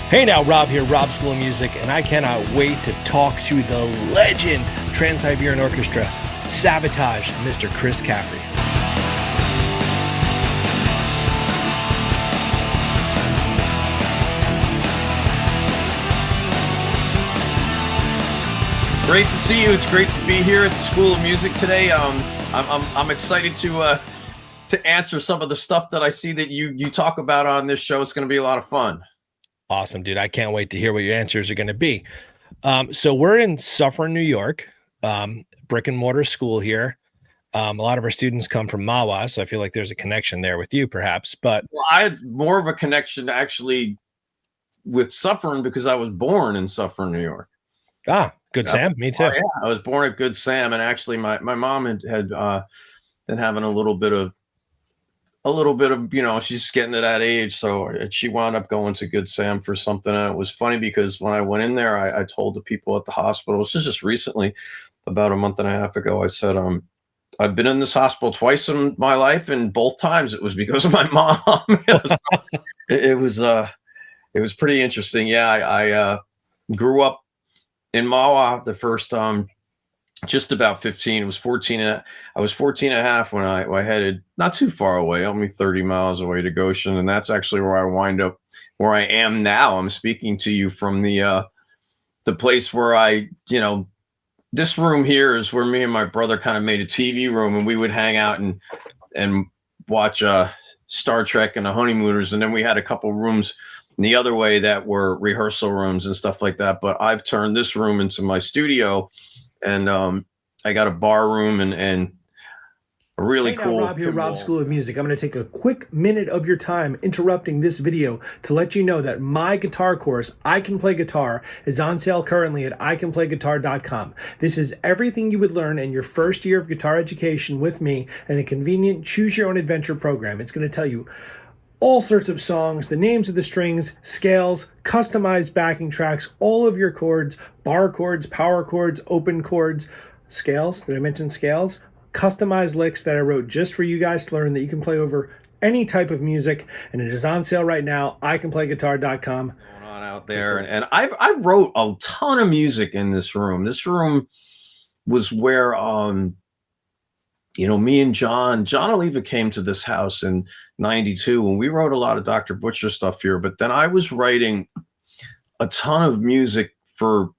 Hey now, Rob here, Rob School of Music, and I cannot wait to talk to the legend, Trans-Siberian Orchestra, Savatage, Mr. Chris Caffery. Great to see you. It's great to be here at the School of Music today. I'm excited to answer some of the stuff that I see that you talk about on this show. It's going to be a lot of fun. Awesome, dude. I can't wait to hear what your answers are going to be. So we're in Suffern, New York, brick and mortar school here. A lot of our students come from Mawa, so I feel like there's a connection there with you, perhaps. But well, I had more of a connection actually with Suffern because I was born in Suffern, New York. Ah, Good Sam. Me too. Yeah, I was born at Good Sam, and actually, my mom had been having a little bit of she's getting to that age, so she wound up going to Good Sam for something. And it was funny because when I went in there, I told the people at the hospital, this is just recently, about a month and a half ago, I said, I've been in this hospital twice in my life, and both times it was because of my mom. It was pretty interesting. Yeah, I grew up in Mawa the first just about 15. It was 14. I was 14 and a half when I headed not too far away, only 30 miles away to Goshen. And that's actually where I wind up, where I am now. I'm speaking to you from the place where this room here is where me and my brother kind of made a TV room, and we would hang out and watch Star Trek and the Honeymooners. And then we had a couple rooms the other way that were rehearsal rooms and stuff like that. But I've turned this room into my studio. And I got a bar room and a really cool. Rob here, Rob School of Music. I'm going to take a quick minute of your time interrupting this video to let you know that my guitar course, I Can Play Guitar, is on sale currently at icanplayguitar.com. This is everything you would learn in your first year of guitar education with me in a convenient choose-your-own-adventure program. It's going to tell you all sorts of songs, the names of the strings, scales, customized backing tracks, all of your chords, bar chords, power chords, open chords, scales. Did I mention scales? Customized licks that I wrote just for you guys to learn that you can play over any type of music, and it is on sale right now. icanplayguitar.com. Going on out there, and I wrote a ton of music in this room. This room was where me and John Oliva came to this house in '92, and we wrote a lot of Dr. Butcher stuff here. But then I was writing a ton of music for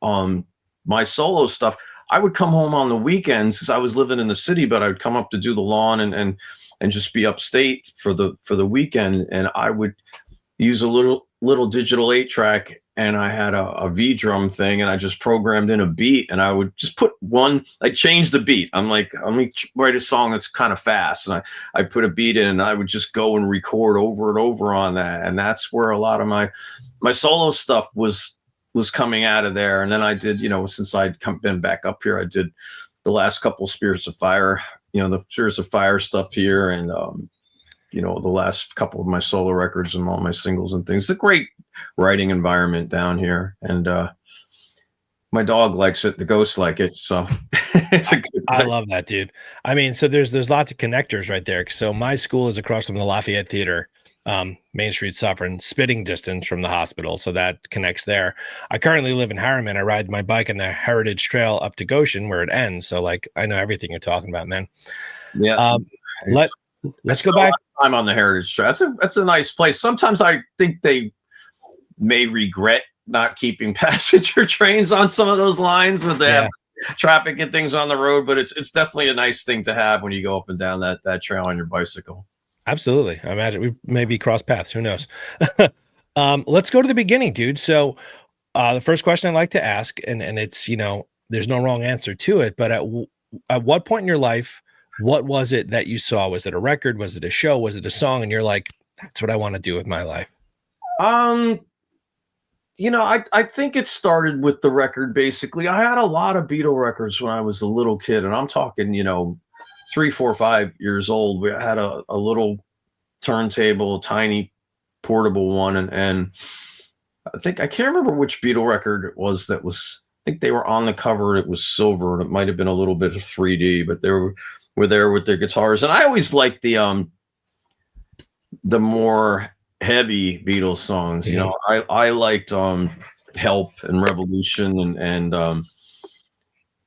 my solo stuff. I would come home on the weekends because I was living in the city, but I would come up to do the lawn and just be upstate for the weekend. And I would use a little digital 8-track, and I had a V drum thing, and I just programmed in a beat, and I would just put I changed the beat. I'm like, let me write a song that's kind of fast. And I put a beat in, and I would just go and record over and over on that. And that's where a lot of my solo stuff was coming out of there. And then I did, since I'd been back up here, I did the last couple Spirits of Fire, the Spirits of Fire stuff here. And, the last couple of my solo records and all my singles and things. It's a great writing environment down here, and my dog likes it. The ghosts like it, so it's a good. I love that, dude. I mean, so there's lots of connectors right there. So my school is across from the Lafayette Theater, Main Street, Suffern, spitting distance from the hospital, so that connects there. I currently live in Harriman. I ride my bike on the Heritage Trail up to Goshen, where it ends. So I know everything you're talking about, man. Yeah. Let's go back. I'm on the Heritage Trail. That's a nice place. Sometimes I think they may regret not keeping passenger trains on some of those lines when they have traffic and things on the road, but it's definitely a nice thing to have when you go up and down that trail on your bicycle. Absolutely. I imagine we maybe cross paths. Who knows? Let's go to the beginning, dude. So the first question I like to ask, and it's, there's no wrong answer to it, but at what point in your life, what was it that you saw? Was it a record? Was it a show? Was it a song? And you're like, that's what I want to do with my life. I think it started with the record. Basically, I had a lot of Beatle records when I was a little kid, and I'm talking, 3, 4, 5 years old. We had a little turntable, a tiny portable one. And I can't remember which Beatle record it was that was, I think they were on the cover. It was silver, and it might've been a little bit of 3D, but they were there with their guitars. And I always liked the more heavy Beatles songs. You know, I liked Help and Revolution and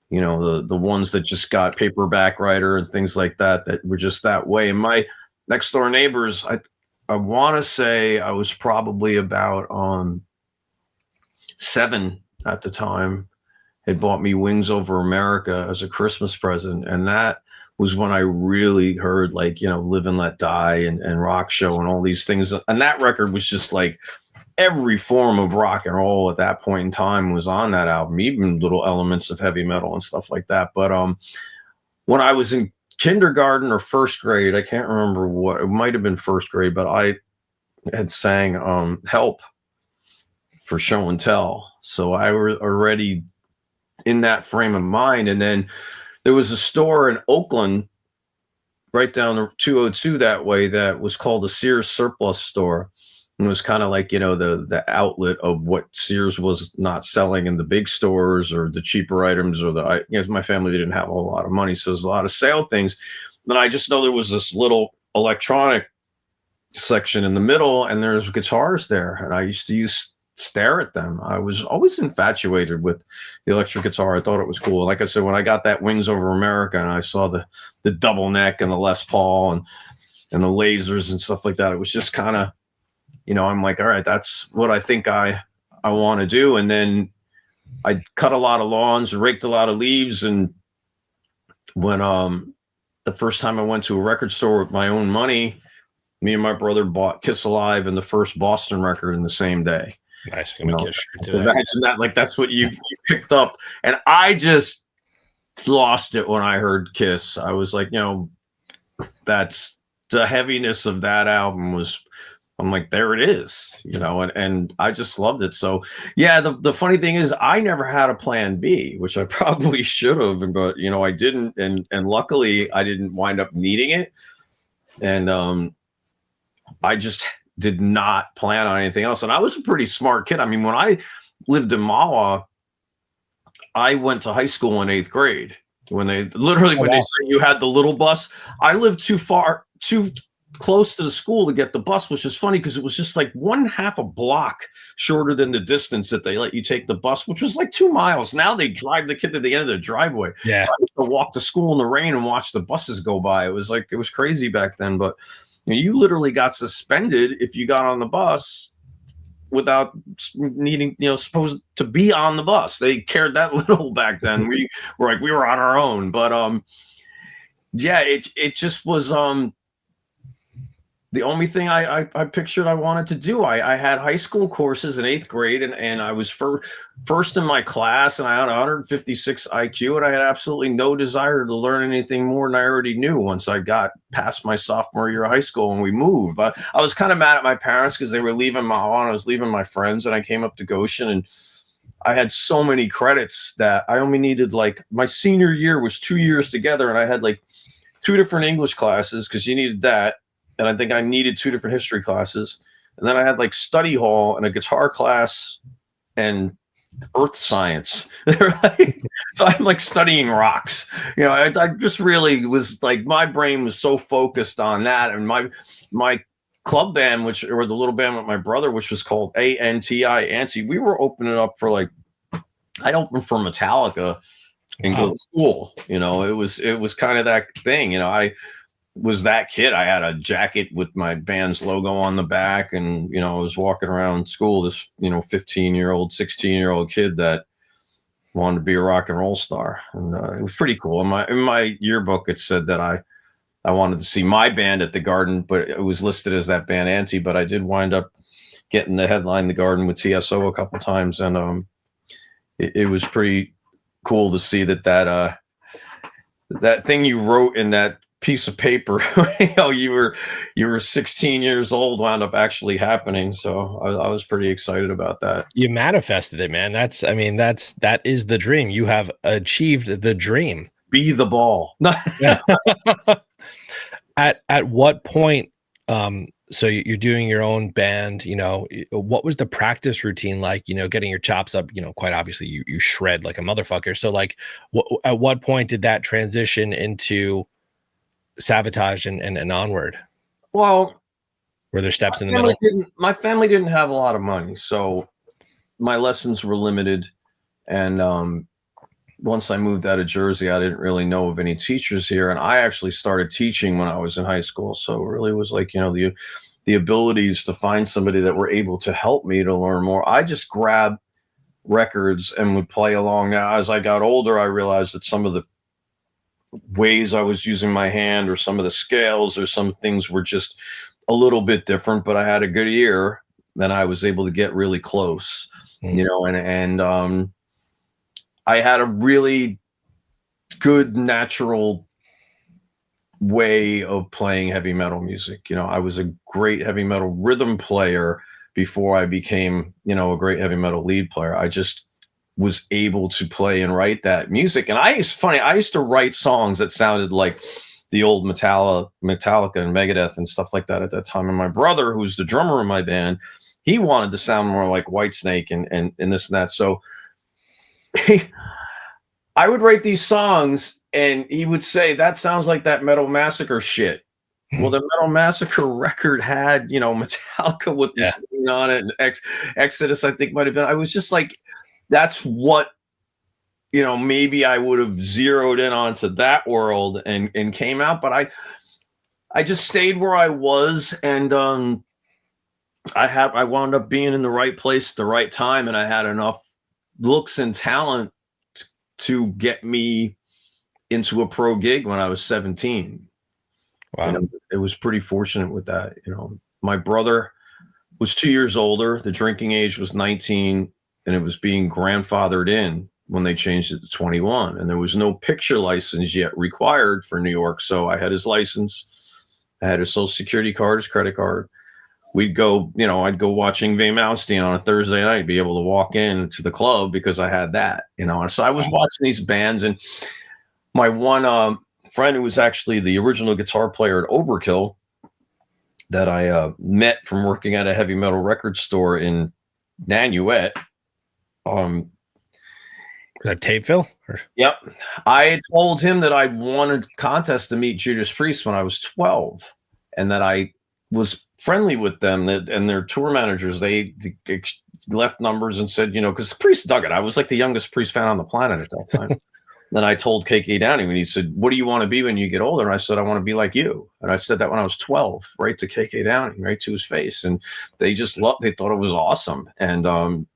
you know, the ones that just got Paperback Writer and things like that that were just that way. And my next door neighbors, I want to say I was probably about 7 at the time, had bought me Wings Over America as a Christmas present. And that was when I really heard, like, you know, Live and Let Die and Rock Show and all these things. And that record was just like every form of rock and roll at that point in time was on that album, even little elements of heavy metal and stuff like that. But when I was in kindergarten or first grade, I can't remember what, it might have been first grade, but I had sang Help for Show and Tell. So I was already in that frame of mind. And then there was a store in Oakland right down the 202 that way that was called the Sears Surplus Store. And it was kind of like, you know, the outlet of what Sears was not selling in the big stores or the cheaper items, or the, you know, my family didn't have a whole lot of money. So there's a lot of sale things. Then I just know there was this little electronic section in the middle and there's guitars there. And I used to stare at them. I was always infatuated with the electric guitar. I thought it was cool. Like I said, when I got that Wings Over America and I saw the double neck and the Les Paul and the lasers and stuff like that, it was just kind of, you know, I'm like, all right, that's what I think I want to do. And then I cut a lot of lawns, raked a lot of leaves. And when the first time I went to a record store with my own money, me and my brother bought Kiss Alive and the first Boston record in the same day. Nice. You know, imagine that, like that's what you picked up. And I just lost it when I heard Kiss. I was like, you know, that's the heaviness of that album was, I'm like, there it is, you know, and I just loved it. So yeah, the funny thing is I never had a plan B, which I probably should have, but you know, I didn't. And luckily I didn't wind up needing it. And I just did not plan on anything else. And I was a pretty smart kid. I mean, when I lived in Mahwah, I went to high school in 8th grade. When they literally, when they say you had the little bus, I lived too close to the school to get the bus, which is funny because it was just like 1/2 a block shorter than the distance that they let you take the bus, which was like 2 miles. Now they drive the kid to the end of the driveway. Yeah. So I used to walk to school in the rain and watch the buses go by. It was crazy back then, but you literally got suspended if you got on the bus without needing, you know, supposed to be on the bus. They cared that little back then. We were on our own, but yeah, it just was the only thing I pictured I wanted to do. I had high school courses in 8th grade and I was first in my class and I had 156 IQ and I had absolutely no desire to learn anything more than I already knew once I got past my sophomore year of high school and we moved. But I was kind of mad at my parents because they were leaving Mahwah and I was leaving my friends and I came up to Goshen and I had so many credits that I only needed, like, my senior year was 2 years together and I had like 2 different English classes because you needed that. And I think I needed 2 different history classes. And then I had like study hall and a guitar class and earth science. So I'm like studying rocks. You know, I just really was like, my brain was so focused on that. And my club band, or the little band with my brother, which was called ANTI, Anti, we were opening up for like, I'd open for Metallica and go to school. You know, it was kind of that thing. You know, I was that kid. I had a jacket with my band's logo on the back, and you know, I was walking around school, this, you know, 15-year-old, 16-year-old kid that wanted to be a rock and roll star, and it was pretty cool. In my yearbook, it said that I wanted to see my band at the Garden, but it was listed as that band Anti. But I did wind up getting the headline the Garden with TSO a couple times, and it was pretty cool to see that thing you wrote in that piece of paper, you know, you were 16 years old, wound up actually happening. So I was pretty excited about that. You manifested it, man. That is the dream. You have achieved the dream. Be the ball. At what point, so you're doing your own band, you know, what was the practice routine like, you know, getting your chops up, you know, quite obviously you shred like a motherfucker. So like at what point did that transition into Savatage and onward? Well, Were there steps in the middle? My family didn't have a lot of money, so my lessons were limited. And once I moved out of Jersey, I didn't really know of any teachers here. And I actually started teaching when I was in high school. So it really was like, the abilities to find somebody that were able to help me to learn more. I just grabbed records and would play along. Now, as I got older, I realized that some of the ways I was using my hand or some of the scales or some things were just a little bit different, but I had a good ear. Then I was able to get really close, and I had a really good natural way of playing heavy metal music. I was a great heavy metal rhythm player before I became, a great heavy metal lead player. I just was able to play and write that music. And I used to write songs that sounded like the old Metallica and Megadeth and stuff like that at that time. And my brother, who's the drummer in my band, he wanted to sound more like Whitesnake and this and that. So I would write these songs and he would say, that sounds like that Metal Massacre shit. Well, the Metal Massacre record had, Metallica with the singing on it, and Exodus, I think, might have been. I was just like, that's what, maybe I would have zeroed in onto that world and came out. But I just stayed where I was, and I wound up being in the right place at the right time, and I had enough looks and talent to get me into a pro gig when I was 17. Wow. It was pretty fortunate with that. My brother was 2 years older. The drinking age was 19, and it was being grandfathered in when they changed it to 21. And there was no picture license yet required for New York. So I had his license. I had his social security card, his credit card. We'd go, I'd go watching Van Malmsteen on a Thursday night, be able to walk in to the club because I had that, And so I was watching these bands, and my one friend who was actually the original guitar player at Overkill that I met from working at a heavy metal record store in Nanuet. That tape, Phil? Yep. I told him that I wanted a contest to meet Judas Priest when I was 12, and that I was friendly with them, and their tour managers, they left numbers and said, because Priest dug it. I was like the youngest Priest fan on the planet at that time. Then I told KK Downing, and he said, what do you want to be when you get older? And I said, I want to be like you. And I said that when I was 12, right to KK Downing, right to his face. And they just they thought it was awesome. And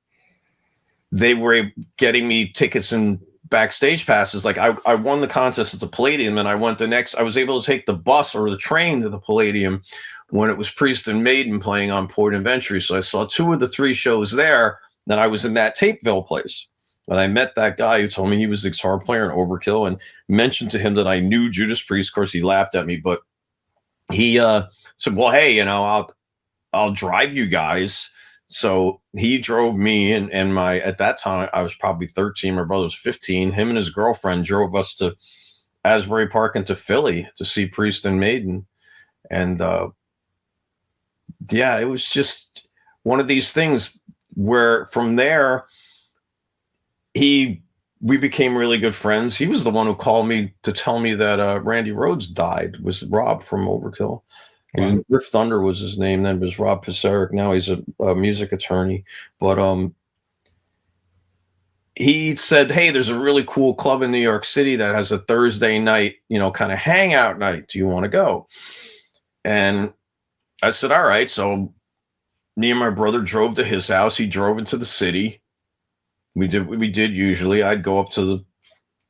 they were getting me tickets and backstage passes. Like I won the contest at the Palladium, and I was able to take the bus or the train to the Palladium when it was Priest and Maiden playing on Port and Ventry. So I saw 2 of the 3 shows there. Then I was in that Tapeville place. And I met that guy who told me he was the guitar player in Overkill, and mentioned to him that I knew Judas Priest. Of course, he laughed at me, but he said, well, hey, I'll drive you guys. So he drove me and at that time, I was probably 13. My brother was 15. Him and his girlfriend drove us to Asbury Park and to Philly to see Priest and Maiden. And it was just one of these things where from there, we became really good friends. He was the one who called me to tell me that Randy Rhoads died. Was Rob from Overkill. Wow. Riff Thunder was his name. Then was Rob Pisaric. Now he's a music attorney. But he said, hey, there's a really cool club in New York City that has a Thursday night, kind of hangout night. Do you want to go? And I said, all right. So me and my brother drove to his house. He drove into the city. We did usually. I'd go up to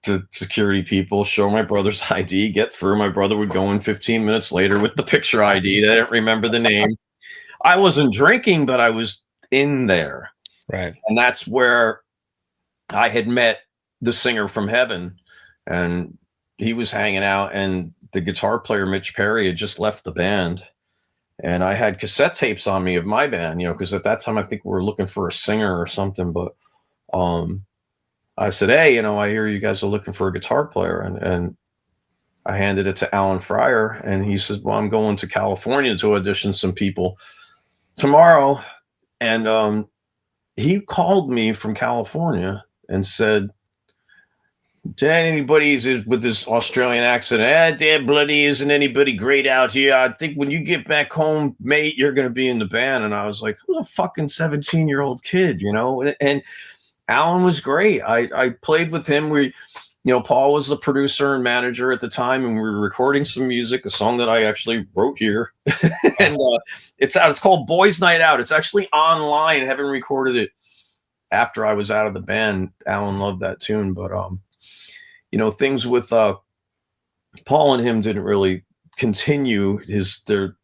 the security people, show my brother's ID, get through. My brother would go in 15 minutes later with the picture ID. I didn't remember the name. I wasn't drinking, but I was in there. Right. And that's where I had met the singer from Heaven, and he was hanging out, and the guitar player, Mitch Perry, had just left the band. And I had cassette tapes on me of my band, because at that time I think we were looking for a singer or something, but I said, hey, I hear you guys are looking for a guitar player. And I handed it to Alan Fryer, and he says, well, I'm going to California to audition some people tomorrow. And he called me from California and said, anybody with this Australian accent, damn bloody, isn't anybody great out here? I think when you get back home, mate, you're going to be in the band. And I was like, I'm a fucking 17-year-old kid, you know? And Alan was great. I played with him. Paul was the producer and manager at the time, and we were recording some music, a song that I actually wrote here. And it's out. It's called Boys Night Out. It's actually online. I haven't recorded it after I was out of the band. Alan loved that tune, but things with Paul and him didn't really continue. Their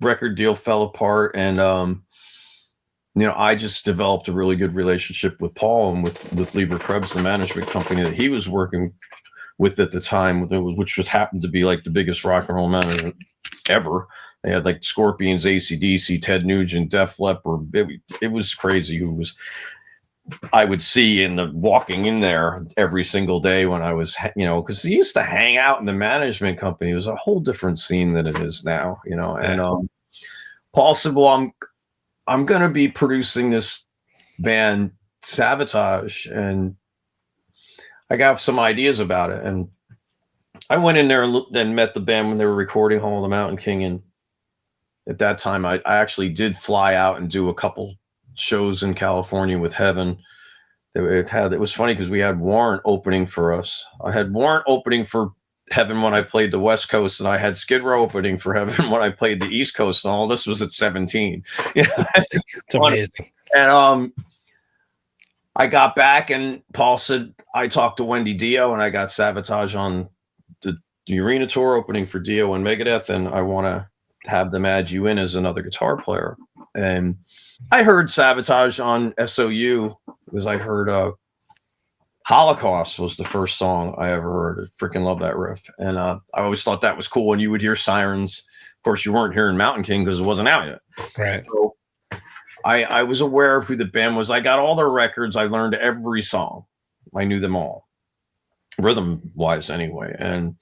record deal fell apart, and I just developed a really good relationship with Paul and with Lieber Krebs, the management company that he was working with at the time, which happened to be like the biggest rock and roll management ever. They had like Scorpions, AC/DC, Ted Nugent, Def Leppard. It was crazy. I would see walking in there every single day when I was, because he used to hang out in the management company. It was a whole different scene than it is now, And Paul said, well, I'm going to be producing this band Savatage, and I got some ideas about it. And I went in there and met the band when they were recording Hall of the Mountain King. And at that time, I actually did fly out and do a couple shows in California with Heaven. It was funny because we had Warrant opening for us. I had Warrant opening for Heaven when I played the West Coast, and I had Skid Row opening for Heaven when I played the East Coast, and all this was at 17. It's amazing. And I got back, and Paul said, I talked to Wendy Dio, and I got Savatage on the arena tour opening for Dio and Megadeth, and I want to have them add you in as another guitar player. And I heard Savatage on SOU because I heard Holocaust was the first song I ever heard. I freaking love that riff. And I always thought that was cool when you would hear Sirens. Of course, you weren't hearing Mountain King because it wasn't out yet. Right. So I was aware of who the band was. I got all their records. I learned every song. I knew them all, rhythm-wise anyway. And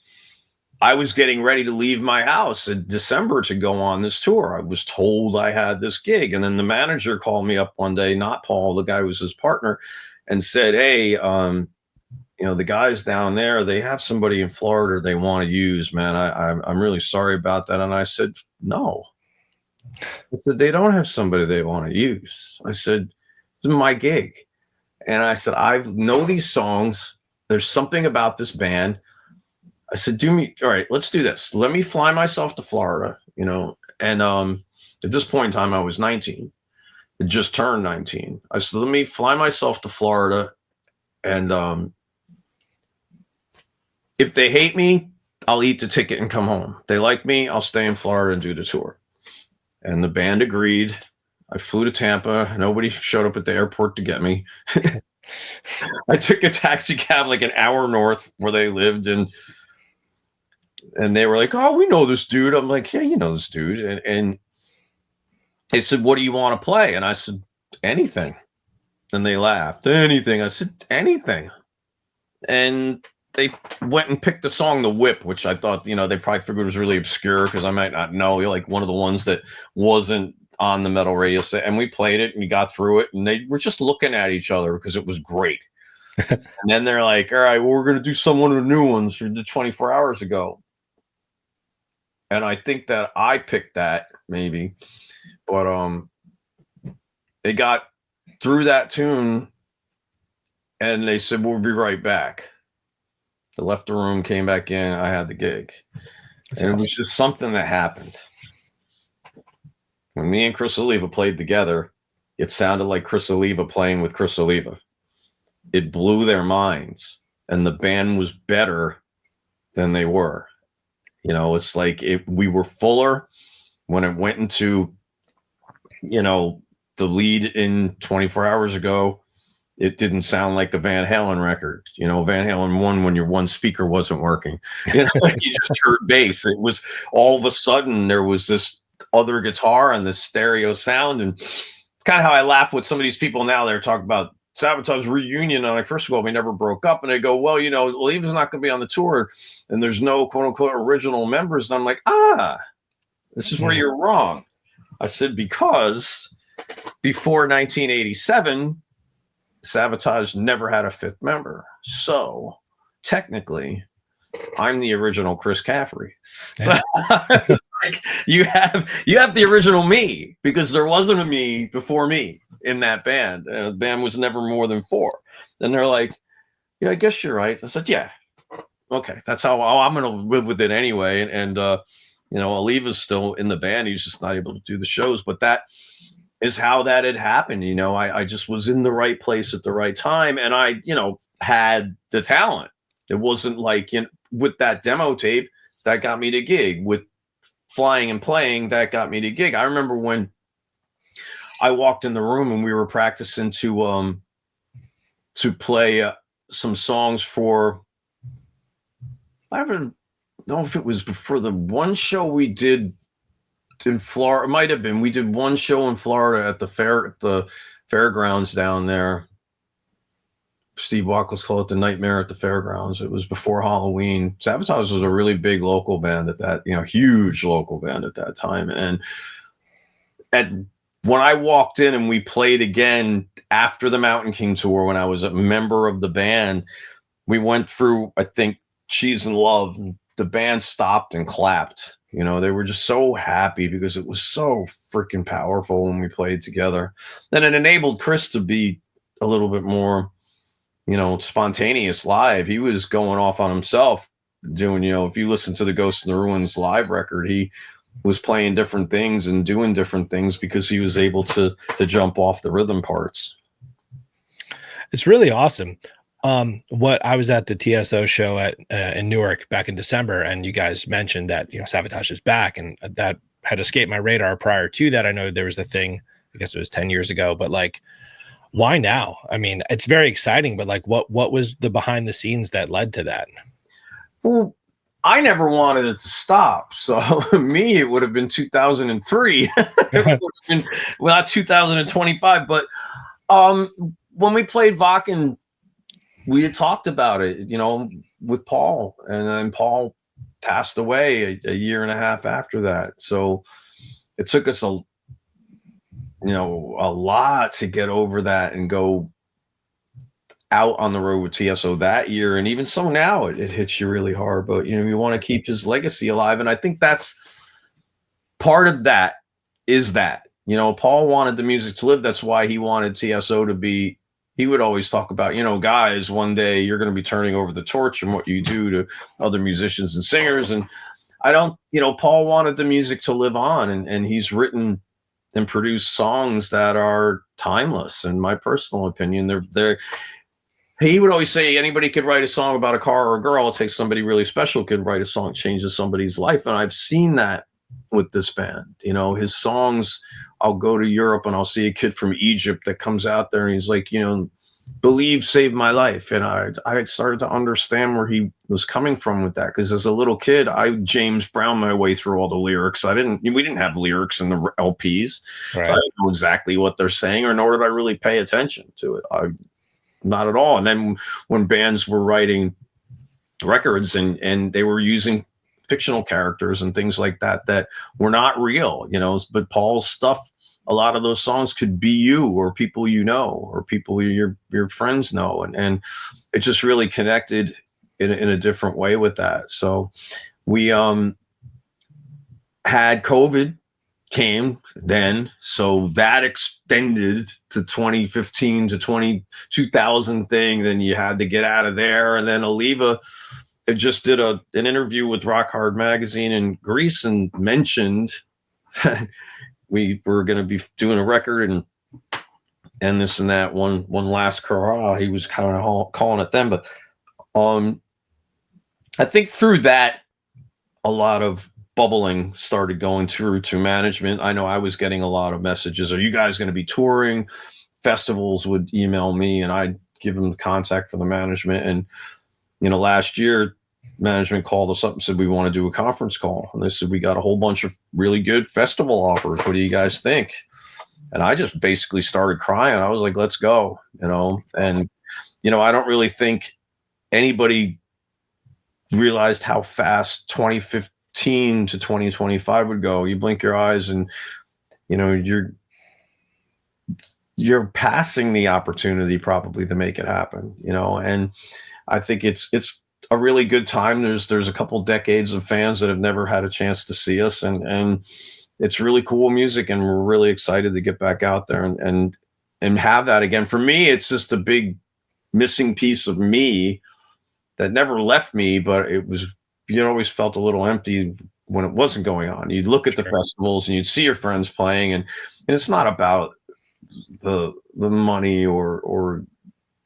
I was getting ready to leave my house in December to go on this tour. I was told I had this gig. And then the manager called me up one day, not Paul, the guy who was his partner, and said, hey, the guys down there, they have somebody in Florida they want to use, man. I'm really sorry about that. And I said, no. I said, they don't have somebody they want to use. I said, this is my gig. And I said, I know these songs. There's something about this band. I said, all right, let's do this. Let me fly myself to Florida, and at this point in time, I was 19. I just turned 19. I said, let me fly myself to Florida, and if they hate me, I'll eat the ticket and come home. If they like me, I'll stay in Florida and do the tour. And the band agreed. I flew to Tampa. Nobody showed up at the airport to get me. I took a taxi cab like an hour north where they lived, and they were like, oh, we know this dude. I'm like, yeah, you know this dude. And they said, what do you want to play? And I said, anything. And they laughed. Anything. I said, anything. And they went and picked the song The Whip, which I thought, they probably figured was really obscure because I might not know, like one of the ones that wasn't on the metal radio set. And we played it and we got through it, and they were just looking at each other because it was great. And then they're like, all right, well, we're going to do one of the new ones we did 24 hours ago. And I think that I picked that maybe, but they got through that tune and they said, we'll be right back. They left the room, came back in. I had the gig. That's and awesome. It was just something that happened. When me and Chris Oliva played together, it sounded like Chris Oliva playing with Chris Oliva. It blew their minds, and the band was better than they were. It's like we were fuller when it went into, the lead in 24 hours ago. It didn't sound like a Van Halen record. Van Halen 1 when your one speaker wasn't working. You just heard bass. It was all of a sudden there was this other guitar and this stereo sound. And it's kind of how I laugh with some of these people now. They're talking about Savatage reunion. And like, first of all, we never broke up. And they go, well, Oliva's not going to be on the tour and there's no quote unquote original members. And I'm like, this is where you're wrong. I said, because before 1987, Savatage never had a fifth member. So technically I'm the original Chris Caffery. So it's like you have the original me, because there wasn't a me before me in that band. The band was never more than 4. And they're like, yeah, I guess you're right. I said, yeah, okay, that's how I'm going to live with it anyway. And you know, Aliva's still in the band. He's just not able to do the shows, but that is how that had happened. You know, I just was in the right place at the right time, and I, you know, had the talent. It wasn't like, you know, with that demo tape that got me the gig, with Flying and Playing that got me the gig. I remember when I walked in the room and we were practicing to play some songs for, I don't know if it was before the one show we did in Florida. It might have been. We did one show in Florida at the fairgrounds down there. Steve Wackles called it the Nightmare at the Fairgrounds. It was before Halloween. Savatage was a really big local band at that, you know, huge local band at that time. And when I walked in and we played again after the Mountain King tour, when I was a member of the band, we went through, I think, Cheese and Love, and the band stopped and clapped. You know, they were just so happy because it was so freaking powerful when we played together. Then it enabled Chris to be a little bit more, you know, spontaneous live. He was going off on himself doing, you know, if you listen to the Ghost in the Ruins live record, he was playing different things and doing different things because he was able to jump off the rhythm parts. It's really awesome. What I was at the TSO show at in Newark back in December, and you guys mentioned that, you know, Savatage is back, and that had escaped my radar prior to that. I know there was a thing, I guess it was 10 years ago, but like, why now? I mean, it's very exciting, but like, what was the behind the scenes that led to that? Well, I never wanted it to stop. So me, it would have been 2003. It would have been, well, not 2025, but when we played Wacken, we had talked about it, you know, with Paul, and then Paul passed away a year and a half after that. So it took us a lot to get over that and go out on the road with TSO that year. And even so now it hits you really hard, but, you know, you want to keep his legacy alive. And I think that's part of that, is that, you know, Paul wanted the music to live. That's why he wanted TSO to be, he would always talk about, you know, guys, one day you're going to be turning over the torch and what you do to other musicians and singers. And I don't, you know, Paul wanted the music to live on, and he's written and produced songs that are timeless. In my personal opinion, he would always say anybody could write a song about a car or a girl. It takes somebody really special could write a song, changes somebody's life. And I've seen that with this band. You know, his songs, I'll go to Europe and I'll see a kid from Egypt that comes out there and he's like, you know, Believe saved my life. And I started to understand where he was coming from with that. Because as a little kid, I James Brown my way through all the lyrics. We didn't have lyrics in the LPs. Right. So I didn't know exactly what they're saying, or nor did I really pay attention to it. Not at all. And then when bands were writing records and they were using fictional characters and things like that that were not real, you know, but Paul's stuff, a lot of those songs could be you or people you know or people your friends know. And it just really connected in a different way with that. So we had COVID came then, so that extended to 2015 to 2000 thing. Then you had to get out of there. And then Aliva just did an interview with Rock Hard Magazine in Greece and mentioned that we were going to be doing a record and this and that. One last hurrah, he was kind of calling it then. But I think through that, a lot of bubbling started going through to management. I know I was getting a lot of messages. Are you guys going to be touring? Festivals would email me and I'd give them the contact for the management. And, you know, last year, management called us up and said, we want to do a conference call. And they said, we got a whole bunch of really good festival offers. What do you guys think? And I just basically started crying. I was like, let's go, you know. And, you know, I don't really think anybody realized how fast 2015 to 2025 would go. You blink your eyes and, you know, you're passing the opportunity probably to make it happen, you know. And I think it's a really good time. There's a couple decades of fans that have never had a chance to see us, and it's really cool music, and we're really excited to get back out there and have that again. For me, it's just a big missing piece of me that never left me, but it was, you always felt a little empty when it wasn't going on. You'd look at the festivals and you'd see your friends playing, and it's not about the money or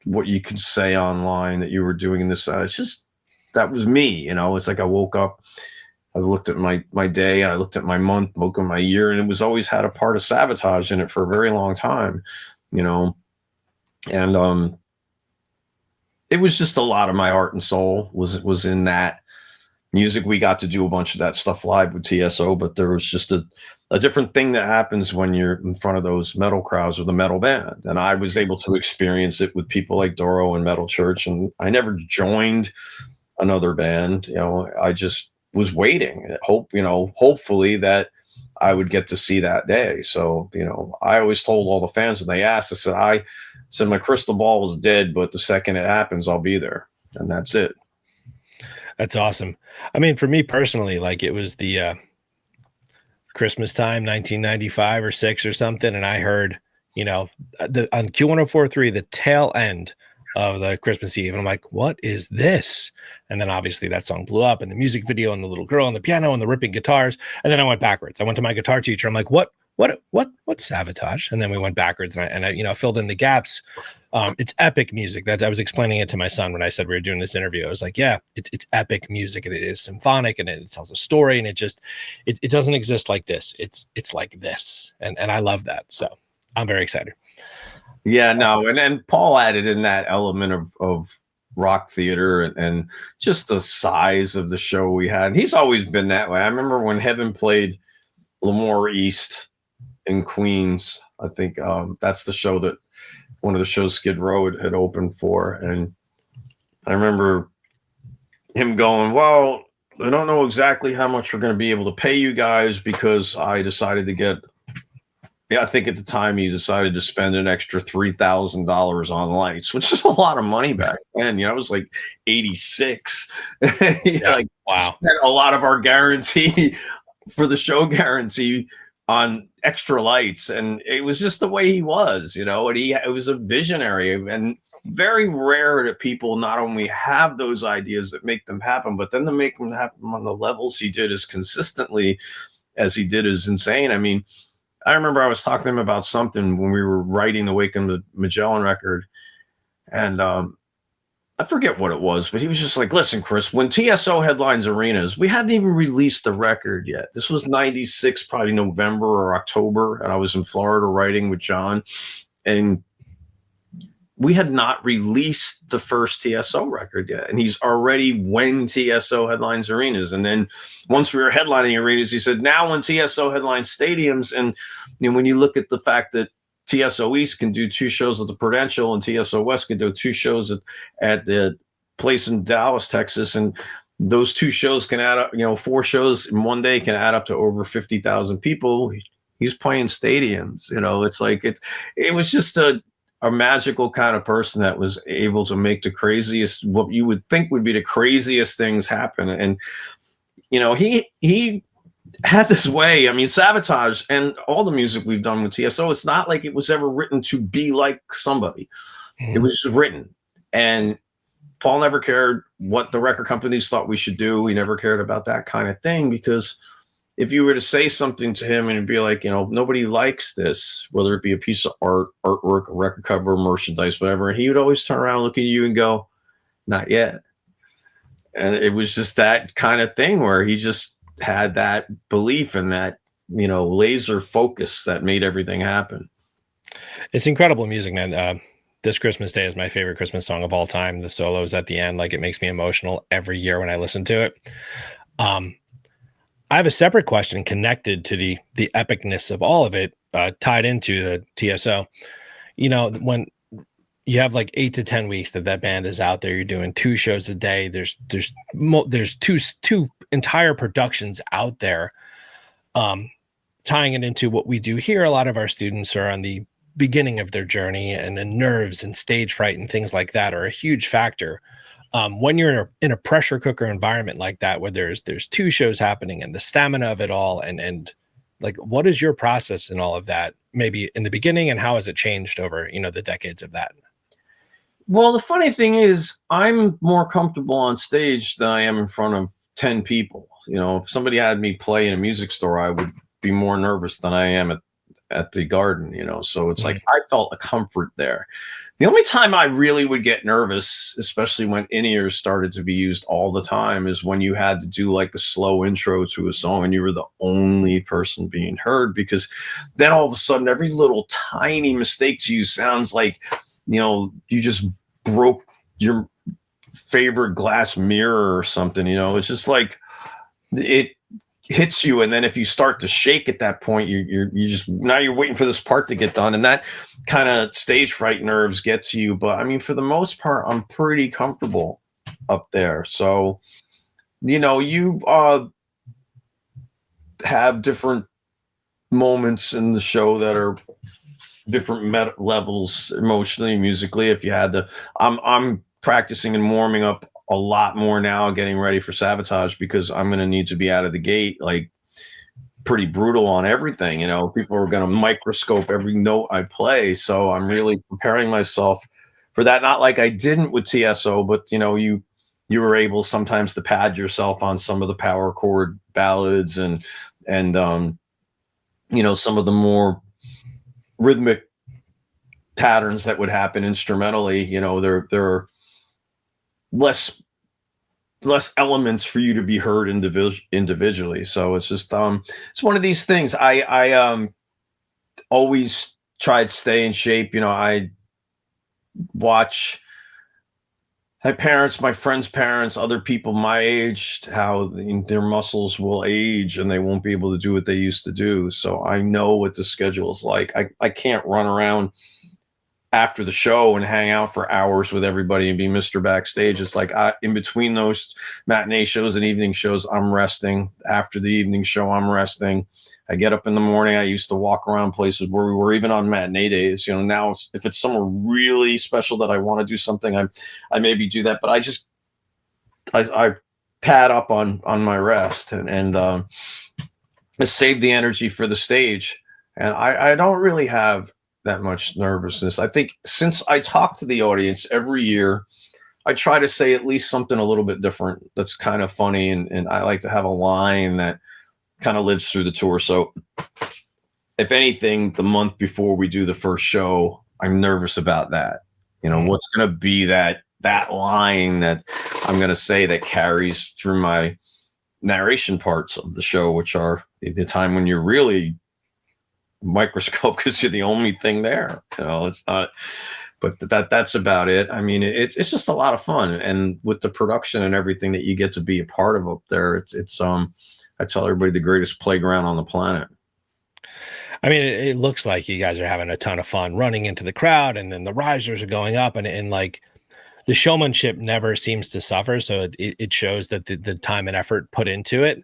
what you could say online that you were doing in this. It's just, that was me, you know. It's like I woke up, I looked at my day, I looked at my month, looked at my year, and it was always had a part of Savatage in it for a very long time, you know. And it was just a lot of my heart and soul was in that music. We got to do a bunch of that stuff live with TSO, but there was just a different thing that happens when you're in front of those metal crowds with a metal band. And I was able to experience it with people like Doro and Metal Church. And I never joined another band. You know, I just was waiting and hopefully that I would get to see that day. So, you know, I always told all the fans, and they asked, I said my crystal ball was dead, but the second it happens, I'll be there. And that's it. That's awesome. I mean, for me personally, like, it was the Christmas time, 1995 or 6 or something. And I heard, you know, on Q1043, the tail end of the Christmas Eve. And I'm like, what is this? And then obviously that song blew up, and the music video, and the little girl on the piano and the ripping guitars. And then I went backwards. I went to my guitar teacher. I'm like, what's Savatage? And then we went backwards, and I you know, filled in the gaps. It's epic music. That I was explaining it to my son when I said we were doing this interview. I was like, yeah, it's epic music, and it is symphonic, and it tells a story, and it doesn't exist like this. It's like this. And I love that. So I'm very excited. Yeah, no. And then Paul added in that element of rock theater and just the size of the show we had. And he's always been that way. I remember when Heaven played Lemoore East in Queens. I think that's the show that one of the shows Skid Row had opened for. And I remember him going, well, I don't know exactly how much we're going to be able to pay you guys, because I decided to get, I think at the time he decided to spend an extra $3,000 on lights, which is a lot of money back then. You know, I was like 86. Like, wow. Spent a lot of our guarantee for the show guarantee on extra lights. And it was just the way he was, you know, and it was a visionary, and very rare that people not only have those ideas that make them happen, but then to make them happen on the levels he did as consistently as he did is insane. I mean, I remember I was talking to him about something when we were writing the Wake the Magellan record, and I forget what it was, but he was just like, listen, Chris, when TSO headlines arenas, we hadn't even released the record yet. This was 96, probably November or October, and I was in Florida writing with John, and we had not released the first TSO record yet. And he's already when TSO headlines arenas. And then once we were headlining arenas, he said, now when TSO headlines stadiums, and you know, when you look at the fact that TSO East can do 2 shows at the Prudential and TSO West can do 2 shows at the place in Dallas, Texas, and those 2 shows can add up, you know, 4 shows in one day can add up to over 50,000 people. He's playing stadiums, you know. It's like it was just a magical kind of person that was able to make the craziest, what you would think would be the craziest things happen. And, you know, he had this way. I mean, Savatage and all the music we've done with TSO, it's not like it was ever written to be like somebody. It was just written. And Paul never cared what the record companies thought we should do. He never cared about that kind of thing, because if you were to say something to him and it'd be like, you know, nobody likes this, whether it be a piece of artwork, a record cover, merchandise, whatever, he would always turn around, look at you and go, not yet. And it was just that kind of thing where he just had that belief and that, you know, laser focus that made everything happen. It's incredible music, man. This Christmas Day is my favorite Christmas song of all time. The solos at the end, like, it makes me emotional every year when I listen to it. I have a separate question connected to the epicness of all of it, tied into the TSO. You know, when you have like 8 to 10 weeks that band is out there, you're doing 2 shows a day. There's two entire productions out there. Tying it into what we do here, a lot of our students are on the beginning of their journey, and nerves and stage fright and things like that are a huge factor. when you're in a pressure cooker environment like that, where there's two shows happening and the stamina of it all, and like, what is your process in all of that, maybe in the beginning, and how has it changed over, the decades of that? Well, the funny thing is, I'm more comfortable on stage than I am in front of 10 people. If somebody had me play in a music store, I would be more nervous than I am at the Garden, so it's like I felt a comfort there. The only time I really would get nervous, especially when in-ears started to be used all the time, is when you had to do like a slow intro to a song and you were the only person being heard, because then all of a sudden every little tiny mistake to you sounds like, you just broke your favorite glass mirror or something. It's just like it hits you, and then if you start to shake at that point, you just, now you're waiting for this part to get done, and that kind of stage fright nerves get to you. But I mean, for the most part, I'm pretty comfortable up there. So you have different moments in the show that are different levels emotionally, musically. If you had to, I'm practicing and warming up a lot more now, getting ready for Savatage, because I'm going to need to be out of the gate like pretty brutal on everything. People are going to microscope every note I play, so I'm really preparing myself for that. Not like I didn't with TSO, but you were able sometimes to pad yourself on some of the power chord ballads and some of the more rhythmic patterns that would happen instrumentally. There are less elements for you to be heard individually. So it's just it's one of these things. I always try to stay in shape. I watch my parents, my friends' parents, other people my age, how their muscles will age and they won't be able to do what they used to do. So I know what the schedule is like. I can't run around after the show and hang out for hours with everybody and be Mr. Backstage. It's like in between those matinee shows and evening shows, I'm resting. After the evening show, I'm resting. I get up in the morning. I used to walk around places where we were even on matinee days. Now if it's somewhere really special that I want to do something, I maybe do that. But I pad up on my rest and save the energy for the stage. And I don't really have that much nervousness. I think since I talk to the audience every year, I try to say at least something a little bit different that's kind of funny, and I like to have a line that kind of lives through the tour. So if anything, the month before we do the first show, I'm nervous about that. What's going to be that line that I'm going to say that carries through my narration parts of the show, which are the time when you're really microscope because you're the only thing there. It's not, but that's about it. I mean, it's just a lot of fun, and with the production and everything that you get to be a part of up there, it's I tell everybody, the greatest playground on the planet. I mean, it looks like you guys are having a ton of fun running into the crowd, and then the risers are going up, and like the showmanship never seems to suffer. So it shows that the time and effort put into it.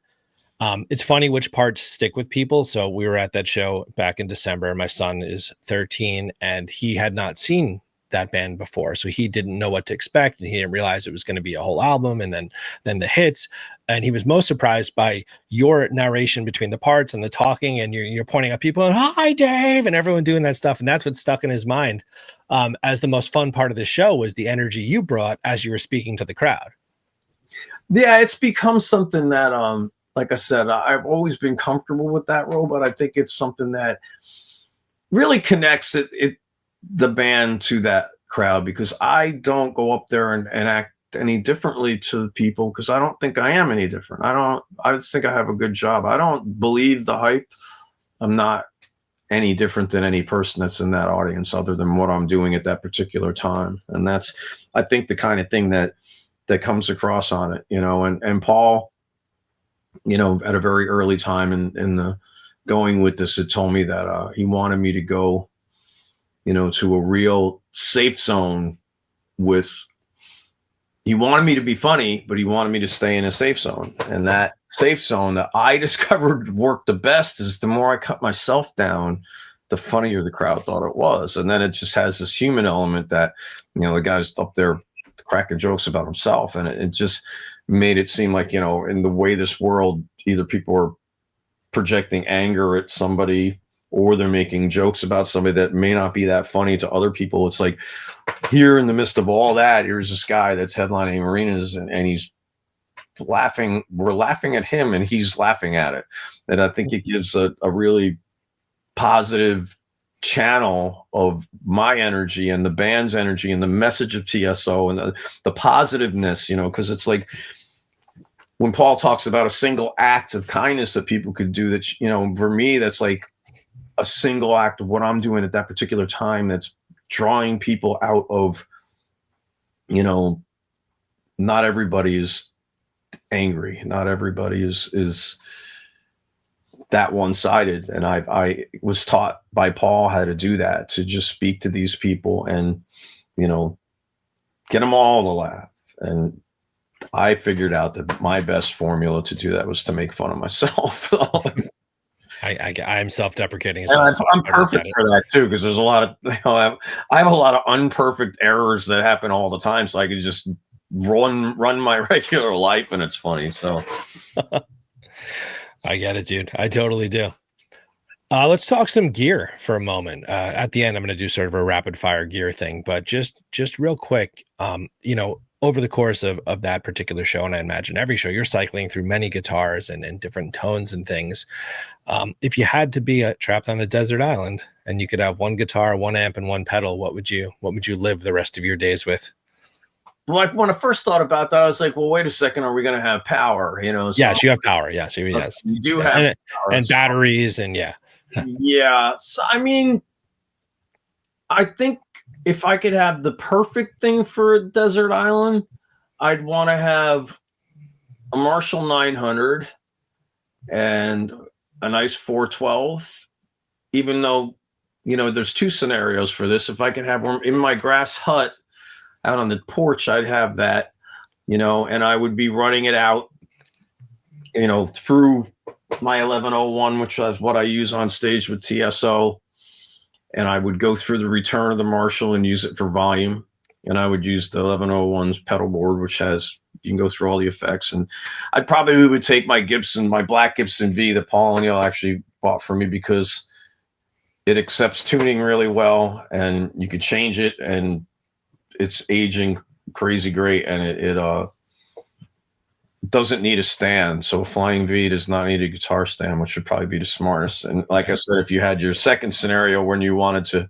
It's funny which parts stick with people. So we were at that show back in December. My son is 13 and he had not seen that band before. So he didn't know what to expect, and he didn't realize it was going to be a whole album and then the hits. And he was most surprised by your narration between the parts and the talking, and you're pointing at people and hi Dave and everyone doing that stuff. And that's what stuck in his mind as the most fun part of the show was the energy you brought as you were speaking to the crowd. Yeah, it's become something that like I said, I've always been comfortable with that role, but I think it's something that really connects the band to that crowd, because I don't go up there and act any differently to people, because I don't think I am any different. I think I have a good job. I don't believe the hype. I'm not any different than any person that's in that audience, other than what I'm doing at that particular time. And that's, I think, the kind of thing that comes across on it, and Paul, at a very early time in the going with this, had told me that he wanted me to go, to a real safe zone he wanted me to be funny, but he wanted me to stay in a safe zone. And that safe zone that I discovered worked the best is the more I cut myself down, the funnier the crowd thought it was. And then it just has this human element that, the guy's up there cracking jokes about himself. And it just made it seem like, you know, in the way this world, either people are projecting anger at somebody or they're making jokes about somebody that may not be that funny to other people. It's like, here in the midst of all that, here's this guy that's headlining arenas and he's laughing. We're laughing at him and he's laughing at it. And I think it gives a really positive channel of my energy and the band's energy and the message of TSO and the positiveness, you know, because it's like when Paul talks about a single act of kindness that people could do, that, you know, for me, that's like a single act of what I'm doing at that particular time that's drawing people out of, you know, not everybody is angry, not everybody is that one-sided. And I was taught by Paul how to do that, to just speak to these people and, you know, get them all to laugh. And I figured out that my best formula to do that was to make fun of myself. I'm self-deprecating as well. And I'm perfect for that too, because there's a lot of, you know, I have a lot of unperfect errors that happen all the time, so I could just run my regular life and it's funny. So I get it, dude. I totally do. Let's talk some gear for a moment. At the end, I'm going to do sort of a rapid fire gear thing, but just real quick, you know, over the course of that particular show, and I imagine every show, you're cycling through many guitars and different tones and things. If you had to be trapped on a desert island and you could have one guitar, one amp, and one pedal, what would you live the rest of your days with? Like when I first thought about that, I was like, well, wait a second, are we going to have power? You know? So, yes, you have power. Yes, yes. You do have power, and batteries, and yeah. Yeah. So, I mean, I think if I could have the perfect thing for a desert island, I'd want to have a Marshall 900 and a nice 412, even though, you know, there's two scenarios for this. If I could have one in my grass hut out on the porch, I'd have that, you know, and I would be running it out, you know, through my 1101, which is what I use on stage with TSO. And I would go through the return of the Marshall and use it for volume. And I would use the 1101's pedal board, which has, you can go through all the effects. And I probably would take my Gibson, my black Gibson V that Paul and Neil actually bought for me, because it accepts tuning really well and you could change it and it's aging crazy great. And it doesn't need a stand. So Flying V does not need a guitar stand, which would probably be the smartest. And like I said, if you had your second scenario when you wanted to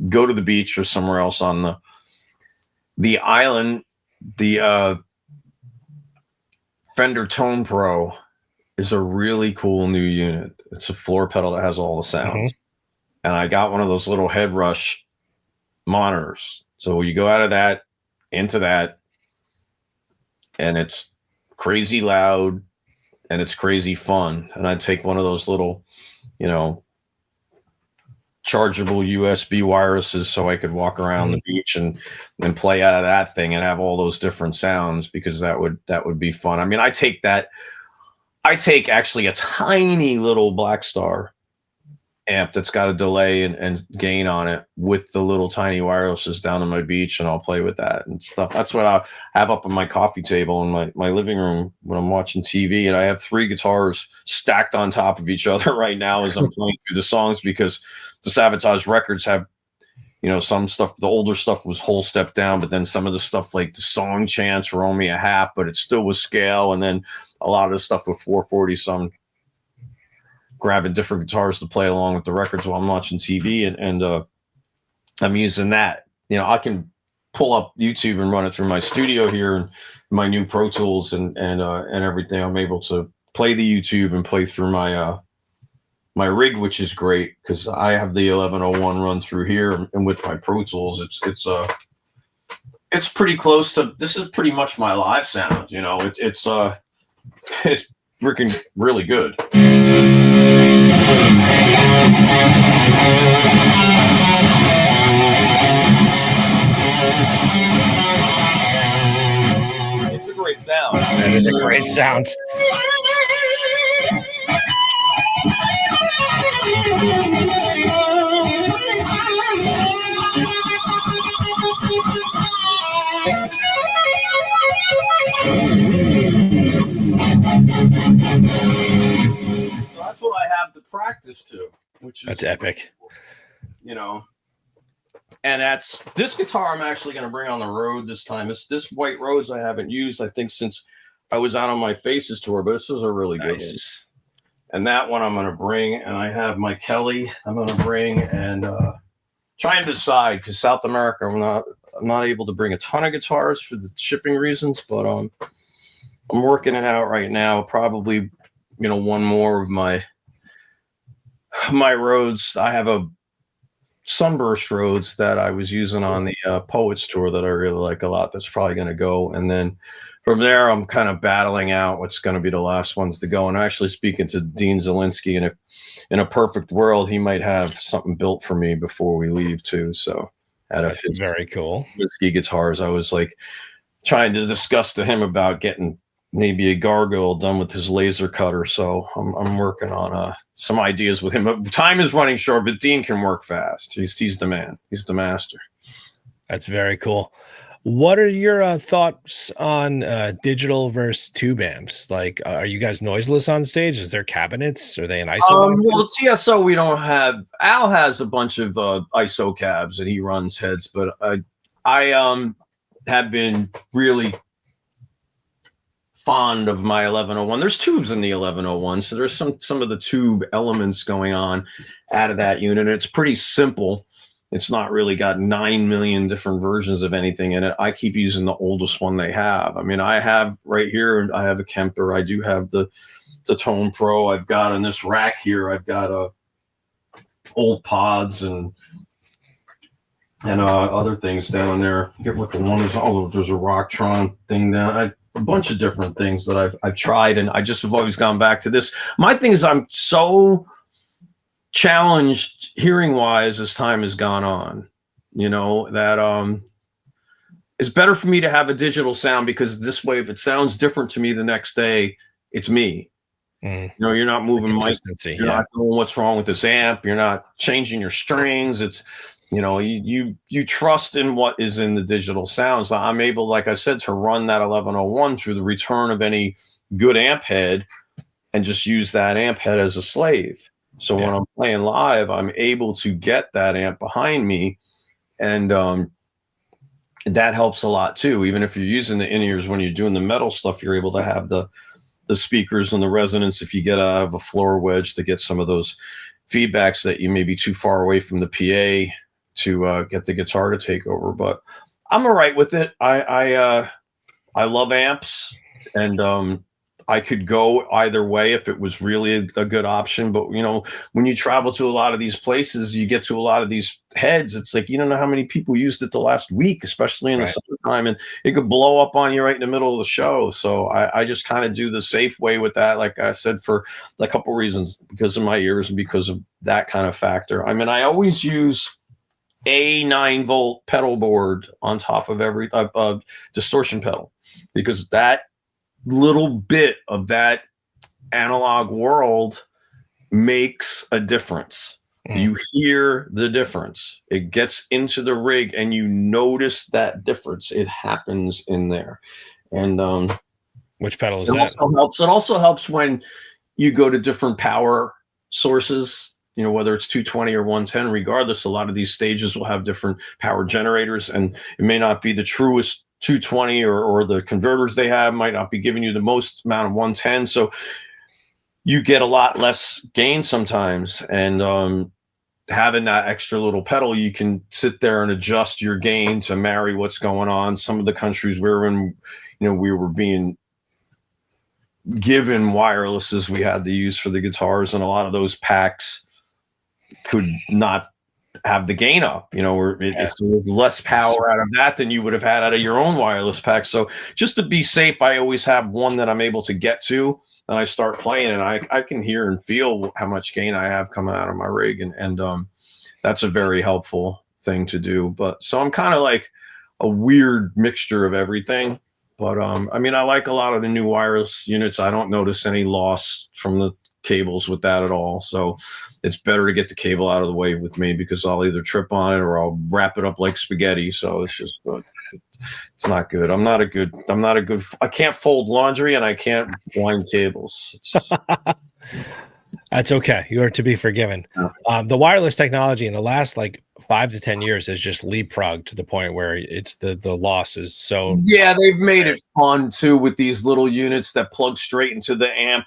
go to the beach or somewhere else on the island, the Fender Tone Pro is a really cool new unit. It's a floor pedal that has all the sounds. And I got one of those little head rush monitors. So you go out of that into that, and it's crazy loud and it's crazy fun. And I'd take one of those little, you know, chargeable USB wirelesses so I could walk around the beach and play out of that thing and have all those different sounds, because that would be fun. I mean, I take actually a tiny little Black Star amp that's got a delay and gain on it with the little tiny wirelesses down on my beach, and I'll play with that and stuff. That's what I have up on my coffee table in my living room when I'm watching TV. And I have 3 guitars stacked on top of each other right now as I'm playing through the songs, because the Savatage records have, you know, some stuff, the older stuff was whole step down, but then some of the stuff like the song chants were only a half, but it still was scale. And then a lot of the stuff with 440, so I'm grabbing different guitars to play along with the records while I'm watching TV, and I'm using that. You know, I can pull up YouTube and run it through my studio here and my new Pro Tools and everything. I'm able to play the YouTube and play through my my rig, which is great because I have the 1101 run through here, and with my Pro Tools, it's pretty close to. This is pretty much my live sound. You know, it's freaking really good. It's a great sound. That is a great sound. have to practice to, which is That's epic. You know. And that's this guitar I'm actually going to bring on the road this time. It's this White Rose I haven't used, I think, since I was out on my Faces tour, but this is a really good one. And that one I'm going to bring, and I have my Kelly I'm going to bring, and try and decide, because South America I'm not able to bring a ton of guitars for the shipping reasons, but I'm working it out right now. Probably, one more of my Rhodes. I have a Sunburst Rhodes that I was using on the Poets tour that I really like a lot. That's probably going to go, and then from there I'm kind of battling out what's going to be the last ones to go. And actually speaking to Dean Zielinski, and if in a perfect world he might have something built for me before we leave too. So out of his very cool whiskey guitars, I was like trying to discuss to him about getting maybe a gargoyle done with his laser cutter. So I'm working on some ideas with him. Time is running short, but Dean can work fast. He's the man. He's the master. That's very cool. What are your thoughts on digital versus tube amps? Like, are you guys noiseless on stage? Is there cabinets? Are they in ISO? Well, TSO we don't have. Al has a bunch of ISO cabs and he runs heads, but I have been really fond of my 1101. There's tubes in the 1101, so there's some of the tube elements going on out of that unit. It's pretty simple. It's not really got 9 million different versions of anything in it. I keep using the oldest one they have. I mean, I have right here, I have a Kemper. I do have the Tone Pro. I've got in this rack here, I've got old pods and other things down there. I forget what the one is. Oh, there's a Rocktron thing down. A bunch of different things that I've tried, and I just have always gone back to this. My thing is I'm so challenged hearing wise as time has gone on, that it's better for me to have a digital sound, because this way, if it sounds different to me the next day, it's me. You're not moving consistency. You're not knowing what's wrong with this amp. You're not changing your strings. It's you trust in what is in the digital sounds. I'm able, like I said, to run that 1101 through the return of any good amp head and just use that amp head as a slave. So when I'm playing live, I'm able to get that amp behind me, and that helps a lot too. Even if you're using the in-ears when you're doing the metal stuff, you're able to have the speakers and the resonance if you get out of a floor wedge to get some of those feedbacks that you may be too far away from the PA to get the guitar to take over. But I'm all right with it. I love amps, and I could go either way if it was really a good option. But when you travel to a lot of these places, you get to a lot of these heads, it's like you don't know how many people used it the last week, especially in the summertime, and it could blow up on you right in the middle of the show. So I just kind of do the safe way with that, like I said, for a couple reasons, because of my ears and because of that kind of factor. I mean, I always use a 9-volt pedal board on top of every distortion pedal, because that little bit of that analog world makes a difference. You hear the difference. It gets into the rig and you notice that difference. It happens in there. And which pedal is that? It also helps when you go to different power sources, whether it's 220 or 110, regardless, a lot of these stages will have different power generators, and it may not be the truest 220 or the converters they have might not be giving you the most amount of 110. So you get a lot less gain sometimes. And having that extra little pedal, you can sit there and adjust your gain to marry what's going on. Some of the countries we're in, we were being given wirelesses we had to use for the guitars, and a lot of those packs could not have the gain up, it's less power out of that than you would have had out of your own wireless pack. So just to be safe, I always have one that I'm able to get to, and I start playing, and I can hear and feel how much gain I have coming out of my rig, and that's a very helpful thing to do. But so I'm kind of like a weird mixture of everything. But I mean, I like a lot of the new wireless units. I don't notice any loss from the cables with that at all. So it's better to get the cable out of the way with me, because I'll either trip on it or I'll wrap it up like spaghetti. So it's just it's not good. I can't fold laundry and I can't wind cables. That's okay. You are to be forgiven. Yeah. The wireless technology in the last like 5 to 10 years has just leapfrogged to the point where it's the loss is so. Yeah, they've made it fun too with these little units that plug straight into the amp.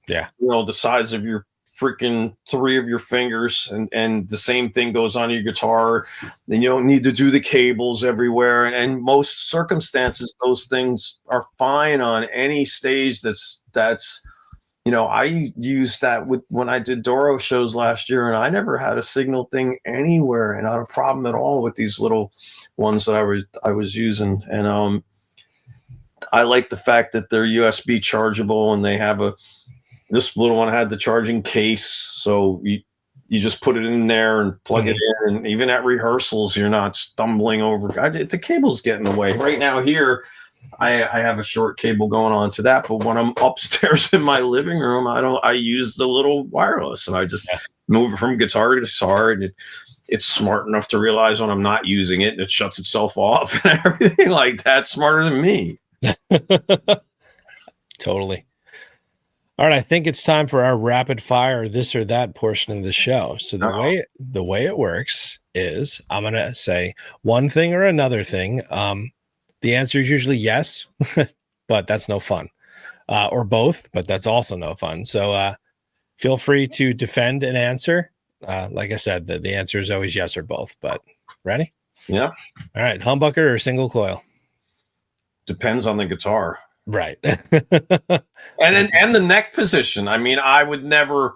Yeah. You know, the size of your freaking 3 of your fingers, and the same thing goes on your guitar. Then you don't need to do the cables everywhere. And most circumstances, those things are fine on any stage that's you know, I used that with when I did Doro shows last year, and I never had a signal thing anywhere, and not a problem at all with these little ones that I was using. And I like the fact that they're USB chargeable, and they have this little one had the charging case, so you just put it in there and plug it in, and even at rehearsals, you're not stumbling over. The cable's getting in the way. Right now here, I have a short cable going on to that, but when I'm upstairs in my living room, I use the little wireless, and I just move it from guitar to guitar, and it's smart enough to realize when I'm not using it, and it shuts itself off and everything like that. Smarter than me. Totally. All right, I think it's time for our rapid fire this or that portion of the show. So the way it works is I'm going to say one thing or another thing. The answer is usually yes, but that's no fun. Or both, but that's also no fun. So feel free to defend an answer. Like I said, the answer is always yes or both, but ready? Yeah. All right, humbucker or single coil? Depends on the guitar. Right. and the neck position. I mean, I would never,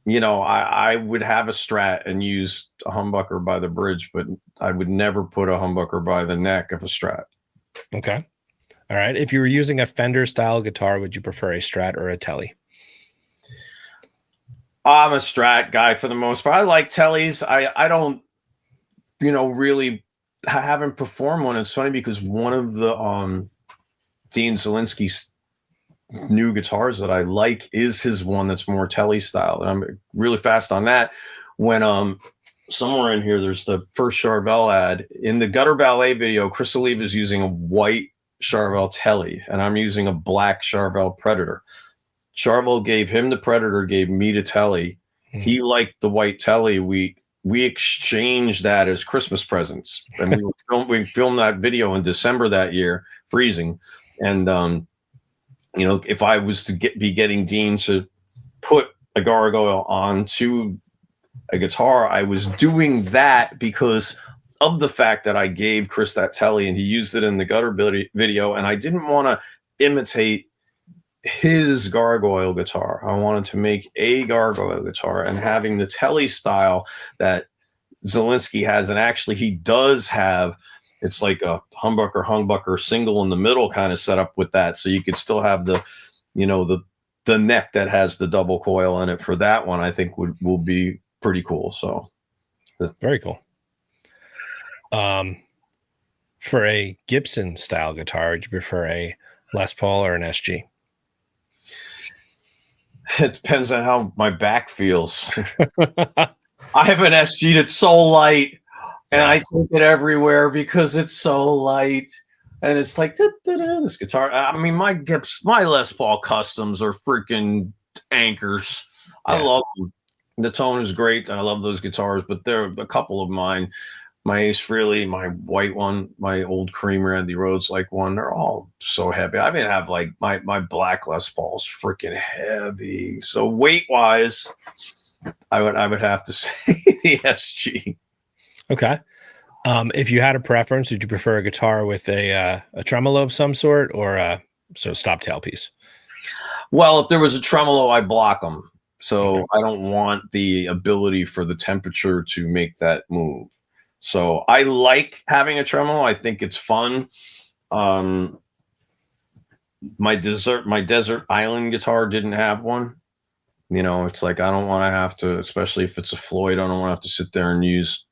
you know, I would have a Strat and use a humbucker by the bridge, but I would never put a humbucker by the neck of a Strat. Okay. All right. If you were using a Fender style guitar, would you prefer a Strat or a Tele? I'm a Strat guy for the most part. I like Teles. I don't, you know, really, I haven't performed one. It's funny because one of the Dean Zielinski's new guitars that I like is his one that's more Tele style. And I'm really fast on that. When somewhere in here, there's the first Charvel ad. In the Gutter Ballet video, Chris Oliva is using a white Charvel Tele, and I'm using a black Charvel Predator. Charvel gave him the Predator, gave me the Tele. He liked the white Tele. We exchanged that as Christmas presents. And we filmed that video in December that year, freezing. And you know, if I was to be getting Dean to put a gargoyle onto a guitar, I was doing that because of the fact that I gave Chris that Tele and he used it in the Gutter video, and I didn't want to imitate his gargoyle guitar. I wanted to make a gargoyle guitar, and having the Tele style that Zielinski has, and actually he does have, it's like a humbucker single in the middle kind of setup with that, so you could still have the, you know, the neck that has the double coil in it. For that one, I think will be pretty cool. So very cool. For a Gibson style guitar, would you prefer a Les Paul or an SG? It depends on how my back feels. I have an SG that's so light, and I take it everywhere because it's so light. And it's like this guitar. I mean, my Les Paul customs are freaking anchors. I love them. The tone is great. I love those guitars, but there are a couple of mine. My Ace Frehley, my white one, my old cream Randy Rhoads like one. They're all so heavy. I mean, have like my black Les Paul's freaking heavy. So weight wise, I would have to say the SG. Okay. If you had a preference, would you prefer a guitar with a tremolo of some sort, or a stop tailpiece? Well, if there was a tremolo, I block them. So I don't want the ability for the temperature to make that move. So I like having a tremolo. I think it's fun. My desert island guitar didn't have one. You know, it's like I don't want to have to, especially if it's a Floyd, I don't want to have to sit there and use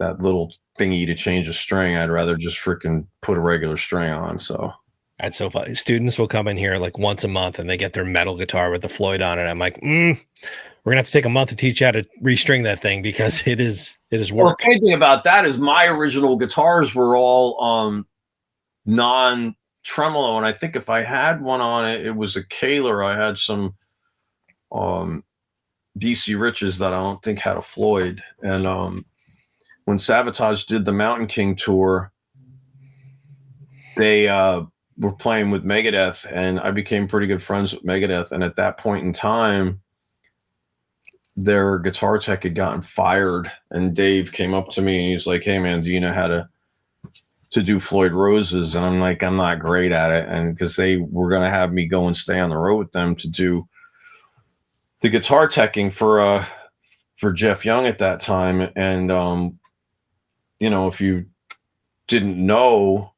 that little thingy to change a string. I'd rather just freaking put a regular string on. So that's so funny. Students will come in here like once a month and they get their metal guitar with the Floyd on it. I'm like, we're gonna have to take a month to teach you how to restring that thing because it is work. Well, the funny thing about that is my original guitars were all non-tremolo, and I think if I had one on it, it was a Kaler. I had some DC Riches that I don't think had a Floyd. And when Savatage did the Mountain King tour, they were playing with Megadeth, and I became pretty good friends with Megadeth. And at that point in time, their guitar tech had gotten fired, and Dave came up to me and he's like, "Hey man, do you know how to do Floyd Roses?" And I'm like, "I'm not great at it." And because they were going to have me go and stay on the road with them to do the guitar teching for Jeff Young at that time. And if you didn't know,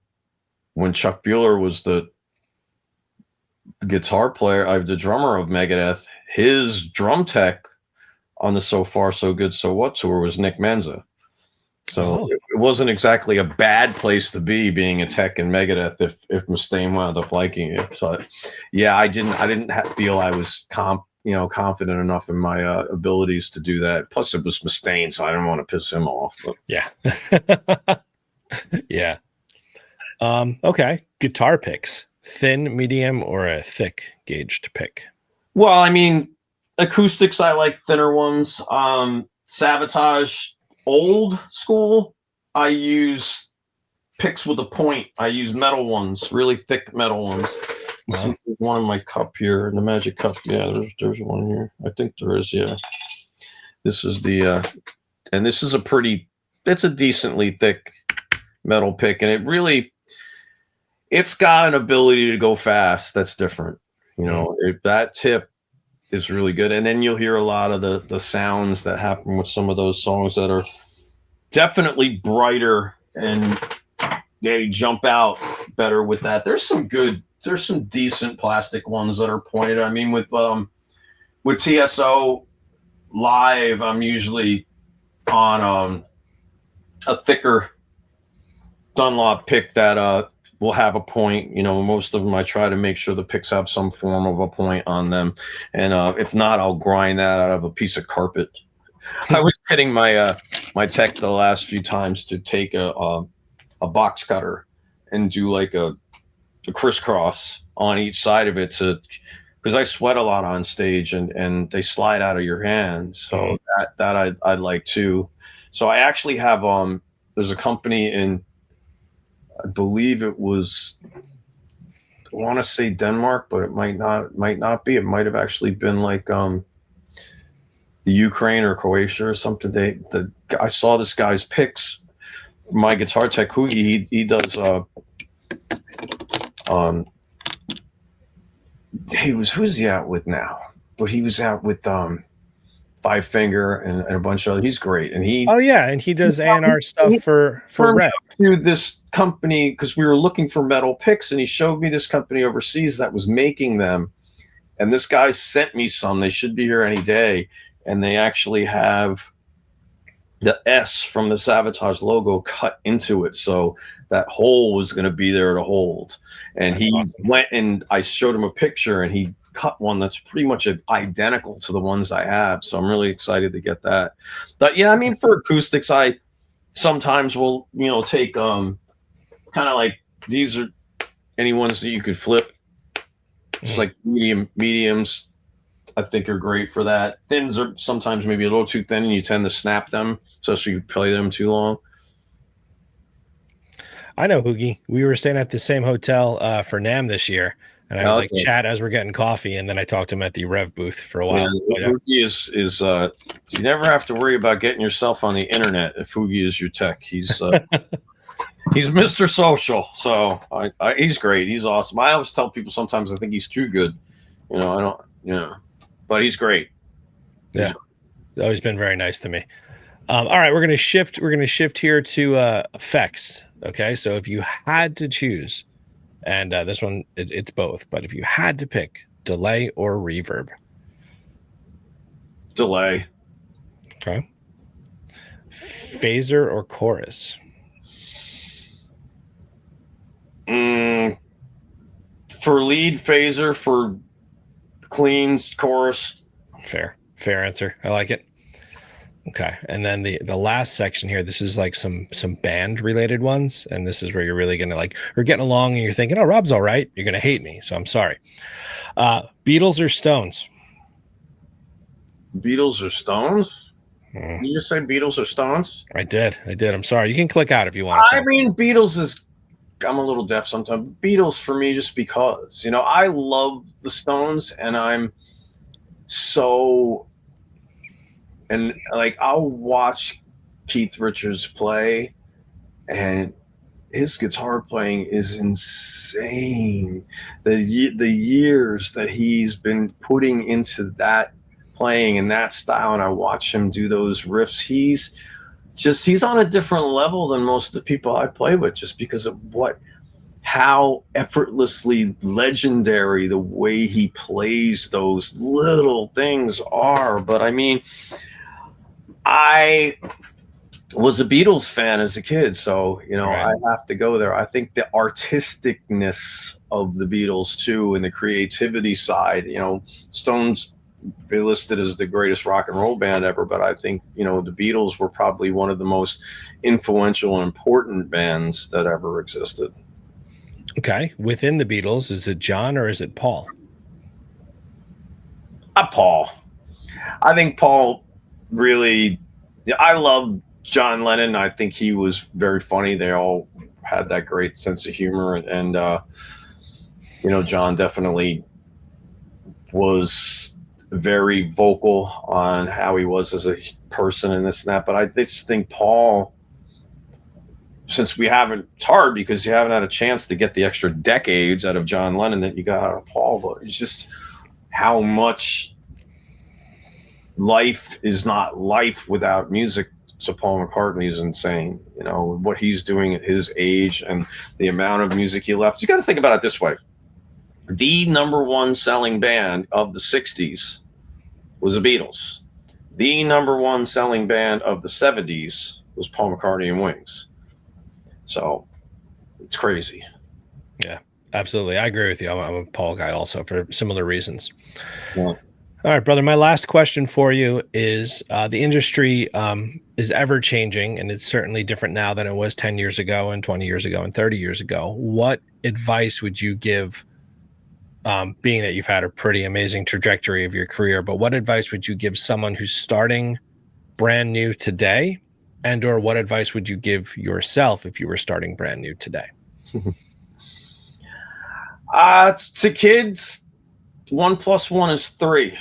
when Chuck Bueller was the guitar player, the drummer of Megadeth, his drum tech on the So Far So Good So What tour was Nick Menza. So it wasn't exactly a bad place to be, being a tech in Megadeth, if Mustaine wound up liking it. But yeah, I didn't feel I was confident enough in my abilities to do that. Plus it was Mustaine, so I didn't want to piss him off. But. Yeah. Yeah. Okay. Guitar picks: thin, medium, or a thick gauged pick? Well, I mean, acoustics, I like thinner ones. Savatage, old school, I use picks with a point. I use metal ones, really thick metal ones. Wow. There's one in my cup here, in the magic cup. Yeah, there's one here. I think there is. Yeah, this is the and this is it's a decently thick metal pick, and it's got an ability to go fast. That's different. That tip is really good. And then you'll hear a lot of the sounds that happen with some of those songs that are definitely brighter, and they jump out better with that. There's some decent plastic ones that are pointed. I mean, with TSO live, I'm usually on a thicker Dunlop pick that will have a point. Most of them I try to make sure the picks have some form of a point on them, and if not, I'll grind that out of a piece of carpet. I was getting my my tech the last few times to take a box cutter and do like a crisscross on each side of it, because I sweat a lot on stage, and they slide out of your hands. So that I'd like too. So I actually have there's a company in, I believe it was, I want to say Denmark, but it might not be. It might have actually been like the Ukraine or Croatia or something. I saw this guy's picks. My guitar tech Hoogie, he does who's he out with now? But he was out with Five Finger and a bunch of. He's great, and he does A&R stuff for Red. To this company, because we were looking for metal picks, and he showed me this company overseas that was making them, and this guy sent me some. They should be here any day, and they actually have the S from the Savatage logo cut into it, so that hole was going to be there to hold. And that's awesome. Went and I showed him a picture, and he cut one that's pretty much identical to the ones I have. So I'm really excited to get that. But yeah, I mean, for acoustics, I sometimes will, take kind of like, these are any ones that you could flip, just like mediums. I think are great for that. Thins are sometimes maybe a little too thin, and you tend to snap them, especially if you play them too long. I know Hoogie. We were staying at the same hotel for NAMM this year, and I would chat as we're getting coffee, and then I talked to him at the Rev booth for a while. Yeah, Hoogie is you never have to worry about getting yourself on the internet if Hoogie is your tech. He's he's Mr. Social, so he's great. He's awesome. I always tell people sometimes I think he's too good. I don't. But he's great. Yeah, he's always been very nice to me. All right, we're gonna shift here to effects. Okay, so if you had to choose, and this one it's both, but if you had to pick delay or reverb, delay. Okay. Phaser or chorus? For lead, phaser. For cleans, chorus. Fair answer. I like it. Okay, and then the last section here, this is like some band related ones, and this is where you're really gonna we're getting along and you're thinking, oh, Rob's all right, you're gonna hate me, so I'm sorry. Beatles or Stones? Beatles or Stones? Hmm. Did you just say Beatles or Stones? I did. I'm sorry. You can click out if you want to. I mean, Beatles is. I'm a little deaf sometimes. Beatles for me, just because I love the Stones, and I'm so and like I'll watch Keith Richards play, and his guitar playing is insane. The years that he's been putting into that playing and that style, and I watch him do those riffs. He's on a different level than most of the people I play with, just because of how effortlessly legendary the way he plays those little things are. But I mean, I was a Beatles fan as a kid, so Right. I have to go there. I think the artisticness of the Beatles too, and the creativity side. Stones be listed as the greatest rock and roll band ever, but I think the Beatles were probably one of the most influential and important bands that ever existed. Okay. Within the Beatles, is it John or is it Paul? Paul. I think Paul really. I love John Lennon. I think he was very funny. They all had that great sense of humor, and John definitely was very vocal on how he was as a person and this and that. But I just think Paul, since it's hard because you haven't had a chance to get the extra decades out of John Lennon that you got out of Paul, but it's just how much life is not life without music. So Paul McCartney is insane. What he's doing at his age and the amount of music he left. You got to think about it this way. The number one selling band of the 60s was the Beatles. The number one selling band of the 70s was Paul McCartney and Wings. So it's crazy. Yeah, absolutely. I agree with you. I'm a Paul guy also for similar reasons. Yeah. All right, brother. My last question for you is the industry is ever changing, and it's certainly different now than it was 10 years ago and 20 years ago and 30 years ago. What advice would you give, being that you've had a pretty amazing trajectory of your career, but what advice would you give someone who's starting brand new today, and or what advice would you give yourself if you were starting brand new today? To kids, 1 + 1 is 3.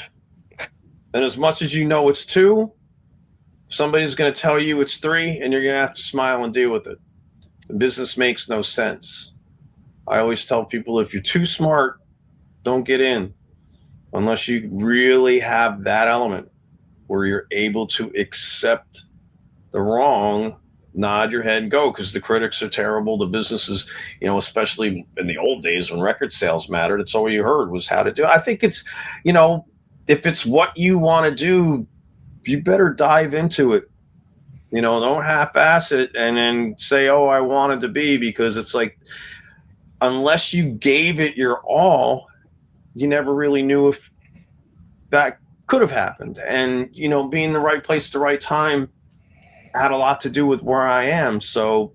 And as much as it's 2, somebody's going to tell you it's 3, and you're going to have to smile and deal with it. The business makes no sense. I always tell people, if you're too smart, don't get in unless you really have that element where you're able to accept the wrong, nod your head, go, because the critics are terrible. The businesses, especially in the old days when record sales mattered, it's all you heard was how to do it. I think it's, if it's what you want to do, you better dive into it. Don't half-ass it and then say, oh, I wanted to be, because it's like, unless you gave it your all, you never really knew if that could have happened. And, being in the right place at the right time had a lot to do with where I am. So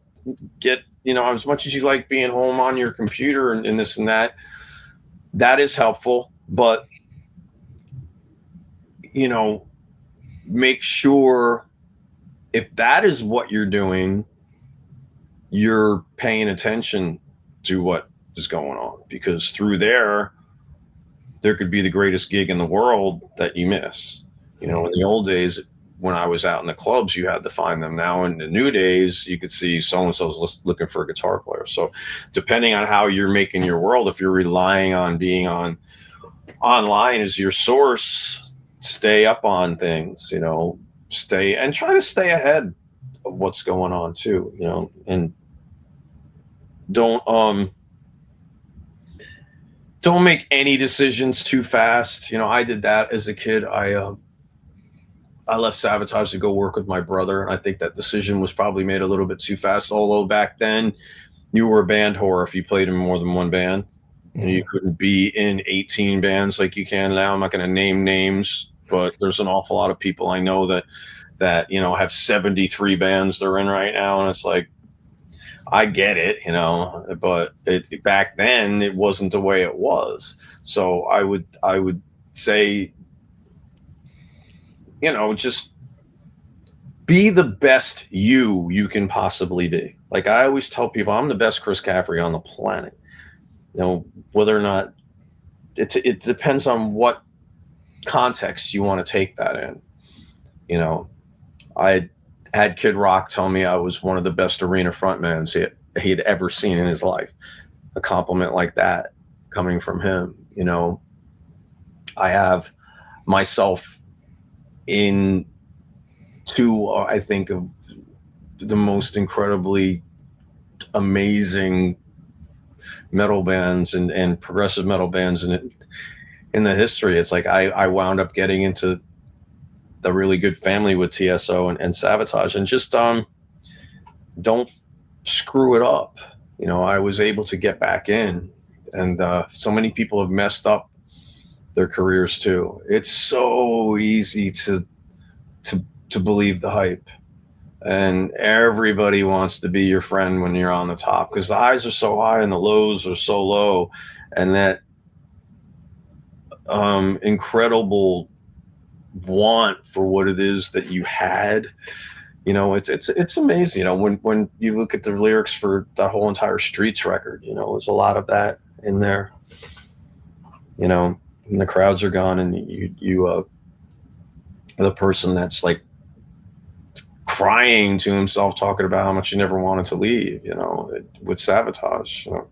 as much as you like being home on your computer and this and that is helpful, but make sure if that is what you're doing, you're paying attention to what is going on, because through there could be the greatest gig in the world that you miss. In the old days, when I was out in the clubs, you had to find them. Now in the new days, you could see so-and-so's looking for a guitar player. So depending on how you're making your world, if you're relying on being online as your source, stay up on things, try to stay ahead of what's going on too, and don't make any decisions too fast. I did that as a kid. I left Savatage to go work with my brother, and I think that decision was probably made a little bit too fast. Although back then, you were a band whore if you played in more than one band. And you couldn't be in 18 bands like you can now. I'm not going to name names, but there's an awful lot of people I know that have 73 bands they're in right now, and it's like, I get it, but back then it wasn't the way it was. So I would say you know, just be the best you can possibly be. Like I always tell people, I'm the best Chris Caffery on the planet. You know, whether or not it depends on what context you want to take that in. You know, I had Kid Rock tell me I was one of the best arena frontmans he had ever seen in his life. A compliment like that coming from him, you know. I have myself in two, I think, of the most incredibly amazing metal bands and progressive metal bands in the history. It's like I wound up getting into the really good family with TSO and Savatage, and just don't screw it up. You know, I was able to get back in, and so many people have messed up their careers too. It's so easy to believe the hype, and everybody wants to be your friend when you're on the top, because the highs are so high and the lows are so low, and that incredible want for what it is that you had. You know, it's amazing. You know, when you look at the lyrics for that whole entire Streets record, you know, there's a lot of that in there. You know, and the crowds are gone, and you the person that's like crying to himself, talking about how much he never wanted to leave. You know, with Savatage, you know,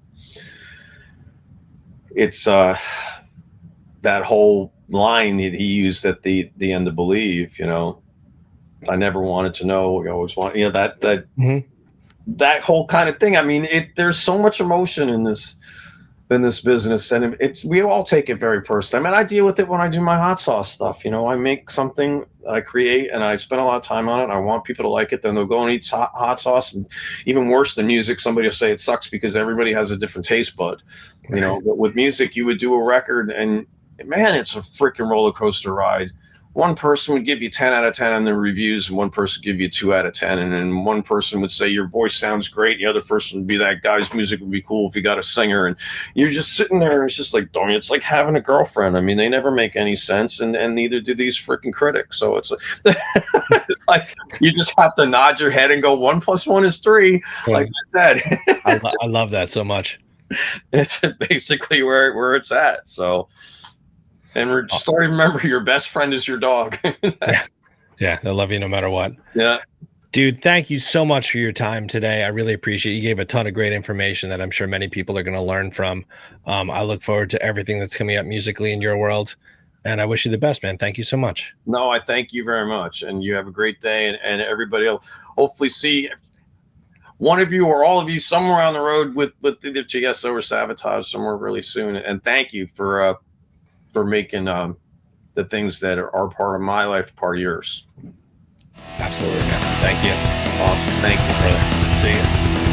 it's that whole line that he used at the end of Believe. You know, I never wanted to know. I always want, you know, that Mm-hmm. that whole kind of thing. I mean, there's so much emotion in this business, and we all take it very personally. I mean, I deal with it when I do my hot sauce stuff. You know, I make something, I create, and I spend a lot of time on it, and I want people to like it. Then they'll go and eat hot sauce, and even worse than music, somebody will say it sucks because everybody has a different taste bud. You know, but with music, you would do a record, and man, it's a freaking roller coaster ride. One person would give you 10 out of 10 on the reviews, and one person would give you 2 out of 10. And then one person would say your voice sounds great. The other person would be, that guy's music would be cool if he got a singer. And you're just sitting there, and it's just like, darn, it's like having a girlfriend. I mean, they never make any sense, and neither do these freaking critics. So it's it's like you just have to nod your head and go 1 + 1 is 3. Yeah. Like I said, I love that so much. it's basically where it's at. So. And just always remember, your best friend is your dog. Yeah, they'll love you no matter what. Yeah. Dude, thank you so much for your time today. I really appreciate it. You gave a ton of great information that I'm sure many people are going to learn from. I look forward to everything that's coming up musically in your world. And I wish you the best, man. Thank you so much. No, I thank you very much. And you have a great day. And everybody will hopefully see one of you or all of you somewhere on the road with either TSO or Savatage somewhere really soon. And thank you for making the things that are part of my life part of yours. Absolutely, man. Thank you. Awesome. Thank you, brother. See you.